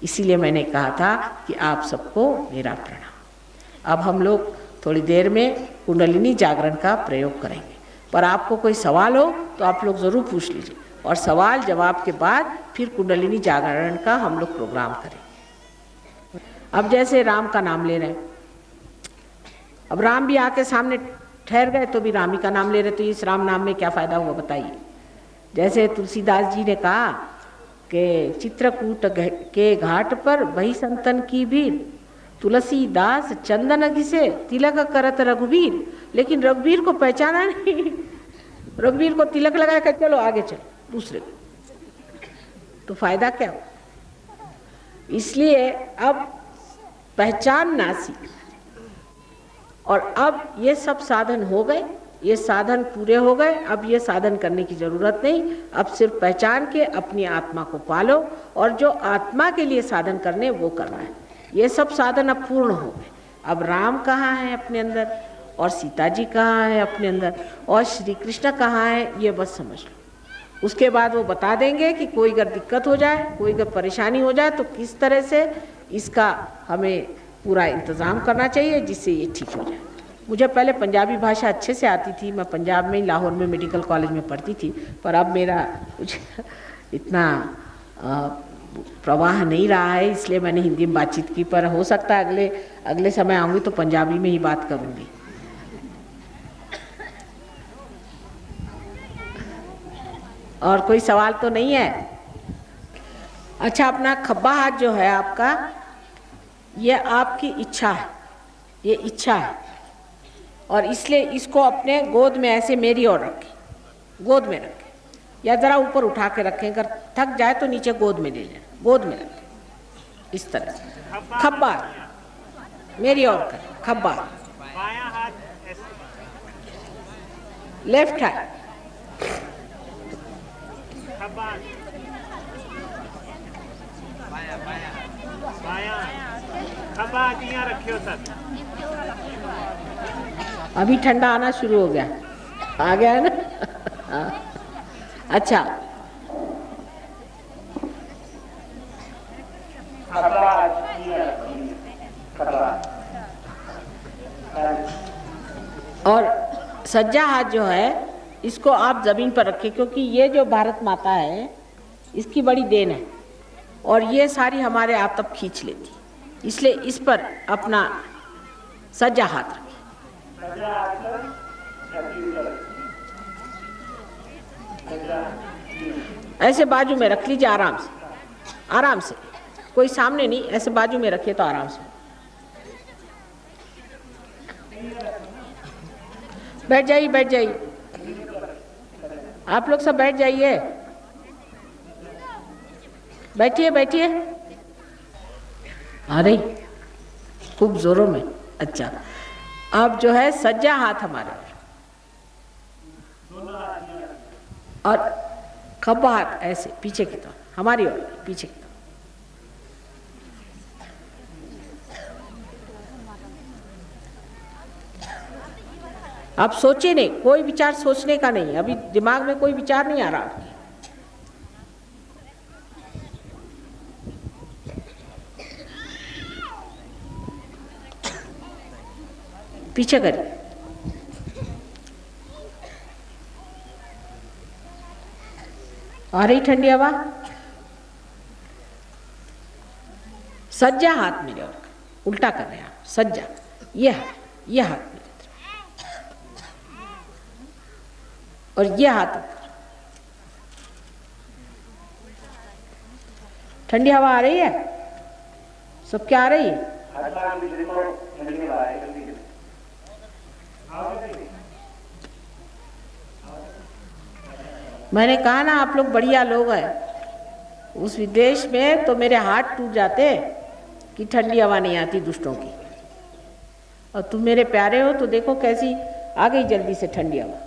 इसीलिए मैंने कहा था कि आप सबको मेरा प्रणाम। अब हम लोग थोड़ी देर में कुंडलिनी जागरण का प्रयोग करेंगे, पर आपको कोई सवाल हो तो आप लोग ज़रूर पूछ लीजिए, और सवाल जवाब के बाद फिर कुंडलिनी जागरण का हम लोग प्रोग्राम करेंगे। अब जैसे राम का नाम ले रहे हैं, अब राम भी आके सामने ठहर गए तो भी राम ही का नाम ले रहे, तो इस राम नाम में क्या फ़ायदा हुआ बताइए। जैसे तुलसीदास जी ने कहा कि चित्रकूट के घाट पर वही संतन की भीड़, तुलसीदास चंदन घिसे तिलक करत रघुवीर, लेकिन रघुवीर को पहचाना नहीं। रघुवीर को तिलक लगा कर चलो आगे चलो दूसरे को, तो फायदा क्या हो। इसलिए अब पहचानना सीख, और अब ये सब साधन हो गए, ये साधन पूरे हो गए। अब ये साधन करने की जरूरत नहीं, अब सिर्फ पहचान के अपनी आत्मा को पालो, और जो आत्मा के लिए साधन करने वो करना है। ये सब साधन अब पूर्ण हो गए। अब राम कहाँ है अपने अंदर, और सीता जी कहाँ है अपने अंदर, और श्री कृष्ण कहाँ है, ये बस समझ लो। उसके बाद वो बता देंगे कि कोई अगर दिक्कत हो जाए, कोई अगर परेशानी हो जाए, तो किस तरह से इसका हमें पूरा इंतज़ाम करना चाहिए जिससे ये ठीक हो जाए। मुझे पहले पंजाबी भाषा अच्छे से आती थी, मैं पंजाब में ही लाहौर में मेडिकल कॉलेज में पढ़ती थी, पर अब मेरा कुछ इतना प्रवाह नहीं रहा है, इसलिए मैंने हिंदी में बातचीत की। पर हो सकता है अगले समय आऊँगी तो पंजाबी में ही बात करूँगी। और कोई सवाल तो नहीं है? अच्छा, अपना खब्बा हाथ जो है आपका, ये आपकी इच्छा है, ये इच्छा है, और इसलिए इसको अपने गोद में ऐसे मेरी ओर रखें, गोद में रखें, या ज़रा ऊपर उठा के रखें, अगर थक जाए तो नीचे गोद में ले लें, गोद में रखें इस तरह से। खब्बा मेरी ओर करें, खब्बा, लेफ्ट हैंड, अभी ठंडा आना शुरू हो गया, आ गया है ना। अच्छा, और सज्जा हाथ जो है इसको आप जमीन पर रखें, क्योंकि ये जो भारत माता है इसकी बड़ी देन है, और ये सारी हमारे आतप खींच लेती, इसलिए इस पर अपना सज्जा हाथ रखें। ऐसे बाजू में रख लीजिए, आराम से, आराम से, कोई सामने नहीं, ऐसे बाजू में रखिए तो आराम से बैठ जाइए, बैठ जाइए, आप लोग सब बैठ जाइए, बैठिए बैठिए। अरे खूब जोरों में। अच्छा, अब जो है सज्जा हाथ हमारे और खब्बा हाथ ऐसे पीछे की तरफ, हमारी ओर पीछे की तरफ। आप सोचिए नहीं, कोई विचार सोचने का नहीं, अभी दिमाग में कोई विचार नहीं आ रहा। पीछे करिए। आ रही ठंडी हवा। सज्जा हाथ मेरे और उल्टा कर रहे हैं आप। सज्जा, यह हाथ मेरे तरफ और यह हाथ ऊपर। ठंडी हवा आ रही है? सब क्या आ रही है? मैंने कहा ना आप लोग बढ़िया लोग हैं। उस विदेश में तो मेरे हाथ टूट जाते कि ठंडी हवा नहीं आती दुष्टों की, और तुम मेरे प्यारे हो तो देखो कैसी आ गई जल्दी से ठंडी हवा।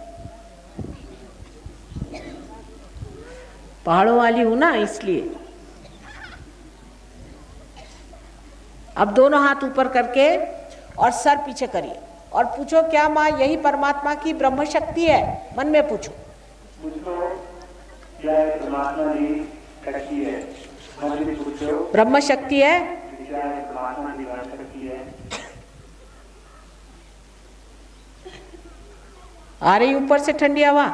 पहाड़ों वाली हूं ना इसलिए। अब दोनों हाथ ऊपर करके और सर पीछे करिए और पूछो, क्या माँ यही परमात्मा की ब्रह्म शक्ति है? मन में पूछो।
क्या परमात्मा की शक्ति है? मन में पूछो।
ब्रह्म शक्ति है?
क्या परमात्मा की ब्रह्म शक्ति है?
आ रही ऊपर से ठंडी हवा?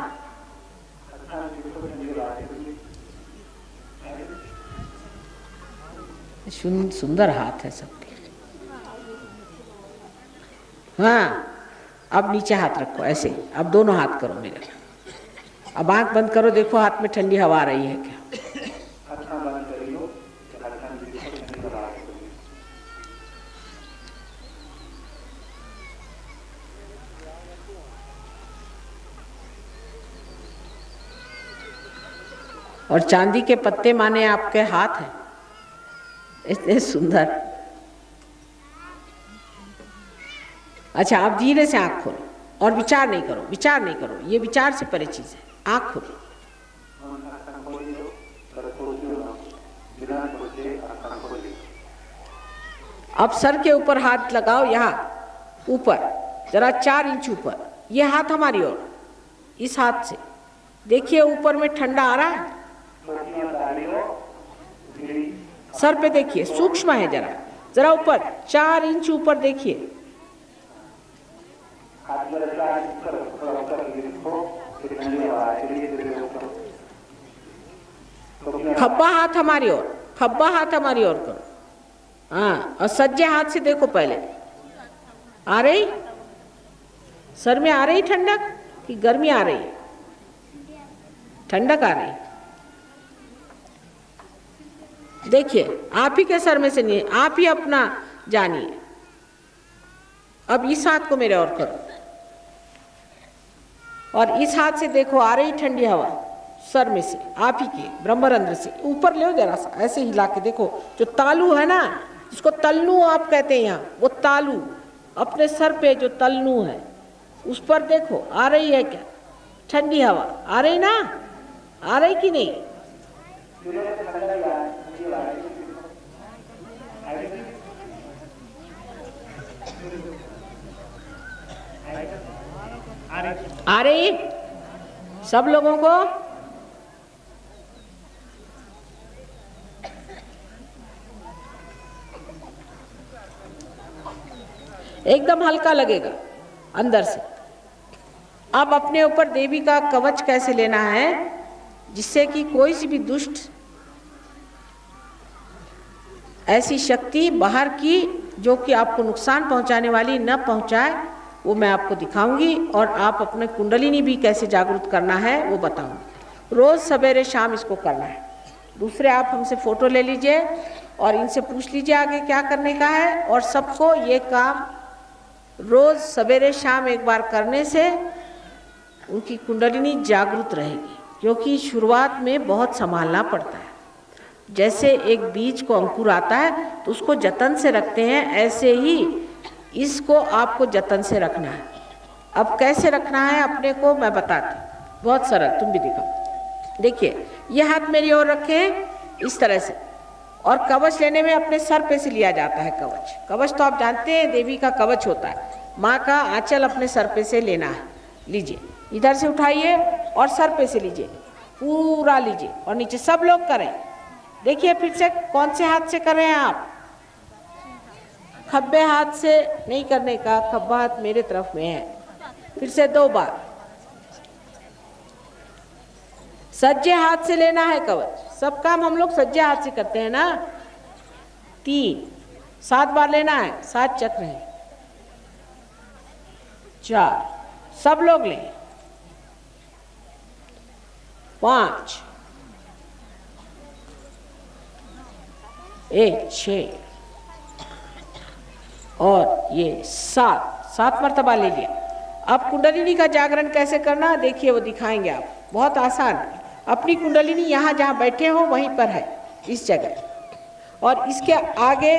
सुंदर हाथ है सबके। हाँ, अब नीचे हाथ रखो ऐसे। अब दोनों हाथ करो मेरे। अब आंख बंद करो, देखो हाथ में ठंडी हवा आ रही है क्या? और चांदी के पत्ते माने आपके हाथ हैं, इतने सुंदर। अच्छा, आप धीरे से आंख खोलो और विचार नहीं करो, विचार नहीं करो, ये विचार से परे चीज है। आंख खोलो। अब सर के ऊपर हाथ लगाओ, यहाँ ऊपर जरा 4 इंच ऊपर। ये हाथ हमारी ओर, इस हाथ से देखिए ऊपर में ठंडा आ रहा है। सर पे देखिए, सूक्ष्म है, जरा जरा ऊपर 4 इंच ऊपर देखिए। खब्बा हाथ हमारी ओर, खब्बा हाथ हमारी ओर करो। हाँ, और सज्जे हाथ से देखो पहले। आ रही सर में? आ रही ठंडक कि गर्मी आ रही? ठंडक आ रही। देखिए आप ही के सर में से नहीं, आप ही अपना जानिए। अब इस हाथ को मेरे और करो और इस हाथ से देखो आ रही ठंडी हवा सर में से, आप ही के ब्रह्मरंध्र से। ऊपर ले जरा सा, ऐसे हिला के देखो। जो तालू है ना, जिसको तलनू आप कहते हैं यहाँ, वो तालू अपने सर पे जो तलनू है उस पर देखो आ रही है क्या ठंडी हवा? आ रही ना? आ रही कि नहीं? आ रही सब लोगों को? एकदम हल्का लगेगा अंदर से। अब अपने ऊपर देवी का कवच कैसे लेना है जिससे कि कोई सी भी दुष्ट ऐसी शक्ति बाहर की जो कि आपको नुकसान पहुंचाने वाली न पहुंचाए, वो मैं आपको दिखाऊंगी। और आप अपने कुंडलिनी भी कैसे जागृत करना है वो बताऊंगी। रोज सवेरे शाम इसको करना है। दूसरे आप हमसे फोटो ले लीजिए और इनसे पूछ लीजिए आगे क्या करने का है। और सबको ये काम रोज सवेरे शाम एक बार करने से उनकी कुंडलिनी जागृत रहेगी, क्योंकि शुरुआत में बहुत संभालना पड़ता है। जैसे एक बीज को अंकुर आता है तो उसको जतन से रखते हैं, ऐसे ही इसको आपको जतन से रखना है। अब कैसे रखना है अपने को मैं बताती हूँ, बहुत सरल, तुम भी दिखाओ। देखिए ये हाथ मेरी ओर रखें इस तरह से, और कवच लेने में अपने सर पे से लिया जाता है कवच। कवच तो आप जानते हैं देवी का कवच होता है, माँ का आंचल अपने सर पे से लेना है। लीजिए, इधर से उठाइए और सर पे से लीजिए, पूरा लीजिए और नीचे। सब लोग करें। देखिए फिर से कौन से हाथ से कर रहे हैं आप? खब्बे हाथ से नहीं करने का, खब्बा हाथ मेरे तरफ में है। फिर से 2 बार। सज्जे हाथ से लेना है कवच। सब काम हम लोग सज्जे हाथ से करते हैं ना। 3, 7 बार लेना है। 7 चक्र हैं। 4, सब लोग लें। 5, 1, 6 और ये 7 मर्तबा ले लिया। अब कुंडलिनी का जागरण कैसे करना देखिए, वो दिखाएंगे आप। बहुत आसान। अपनी कुंडलिनी यहाँ जहाँ बैठे हो वहीं पर है, इस जगह, और इसके आगे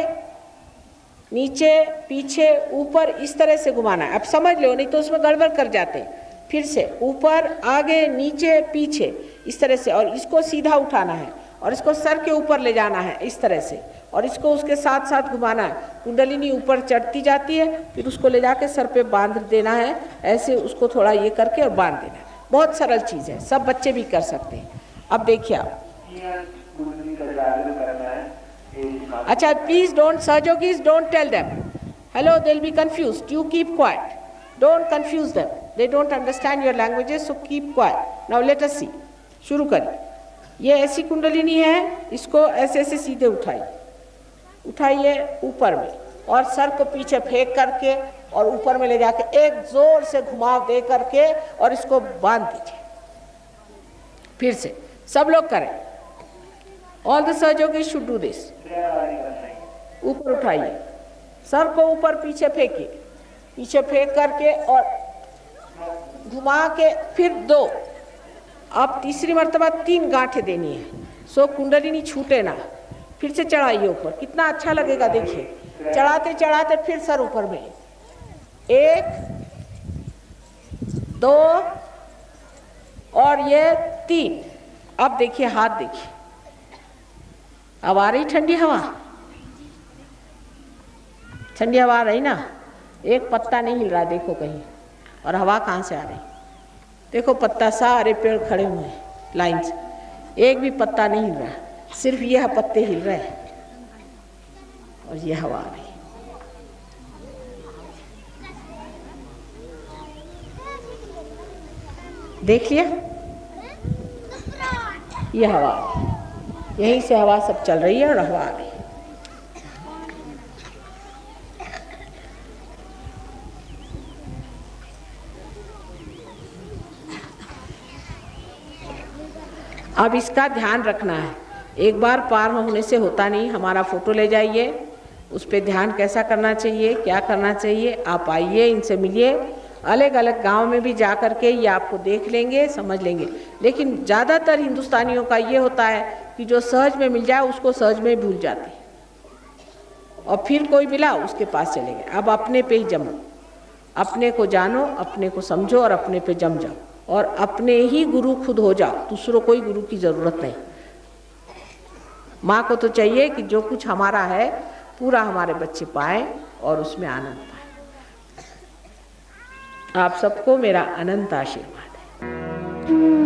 नीचे पीछे ऊपर इस तरह से घुमाना है। अब समझ लो, नहीं तो उसमें गड़बड़ कर जाते हैं। फिर से ऊपर आगे नीचे पीछे इस तरह से, और इसको सीधा उठाना है और इसको सर के ऊपर ले जाना है इस तरह से, और इसको उसके साथ साथ घुमाना है। कुंडलिनी ऊपर चढ़ती जाती है, फिर उसको ले जाके सर पे बांध देना है। ऐसे उसको थोड़ा ये करके और बांध देना है। बहुत सरल चीज़ है, सब बच्चे भी कर सकते हैं। अब देखिए आप। अच्छा, प्लीज डोंट, सहयोगीज don't tell them hello, they will be confused. You keep quiet, don't confuse them, they don't understand your languages, so keep quiet. Now let us see. शुरू करिए। ये ऐसी कुंडलिनी है, इसको ऐसे ऐसे सीधे उठाइए ऊपर में, और सर को पीछे फेंक करके और ऊपर में ले जाके एक जोर से घुमाव दे करके और इसको बांध दीजिए। फिर से सब लोग करें। ऑल द सहयोगी शुड डू दिस। ऊपर उठाइए, सर को ऊपर पीछे फेंकिए, पीछे फेंक करके और घुमा के फिर 2। अब तीसरी मर्तबा 3 गांठें देनी है, सो कुंडलिनी छूटे ना। फिर से चढ़ाइए ऊपर, कितना अच्छा लगेगा देखिए। चढ़ाते चढ़ाते फिर सर ऊपर में, 1, 2 और ये 3। अब देखिए हाथ, देखिए अब आ रही ठंडी हवा। ठंडी हवा आ रही ना, एक पत्ता नहीं हिल रहा देखो कहीं। और हवा कहाँ से आ रही देखो, पत्ता सारे पेड़ खड़े हुए हैं लाइन से, एक भी पत्ता नहीं हिल रहा, सिर्फ यह पत्ते हिल रहे हैं और ये हवा आ रही। देख लिया, ये हवा, यहीं से हवा सब चल रही है और हवा आ रही है। अब इसका ध्यान रखना है। एक बार पार होने से होता नहीं। हमारा फोटो ले जाइए, उस पर ध्यान कैसा करना चाहिए, क्या करना चाहिए। आप आइए, इनसे मिलिए। अलग अलग गांव में भी जा कर के ये आपको देख लेंगे, समझ लेंगे। लेकिन ज़्यादातर हिंदुस्तानियों का ये होता है कि जो सहज में मिल जाए उसको सहज में भूल जाते, और फिर कोई मिला उसके पास चले गए। अब अपने पे ही जमो, अपने को जानो, अपने को समझो और अपने पे जम जाओ, और अपने ही गुरु खुद हो जाओ। दूसरों कोई गुरु की ज़रूरत नहीं। माँ को तो चाहिए कि जो कुछ हमारा है पूरा हमारे बच्चे पाएं और उसमें आनंद पाएं। आप सबको मेरा अनंत आशीर्वाद है।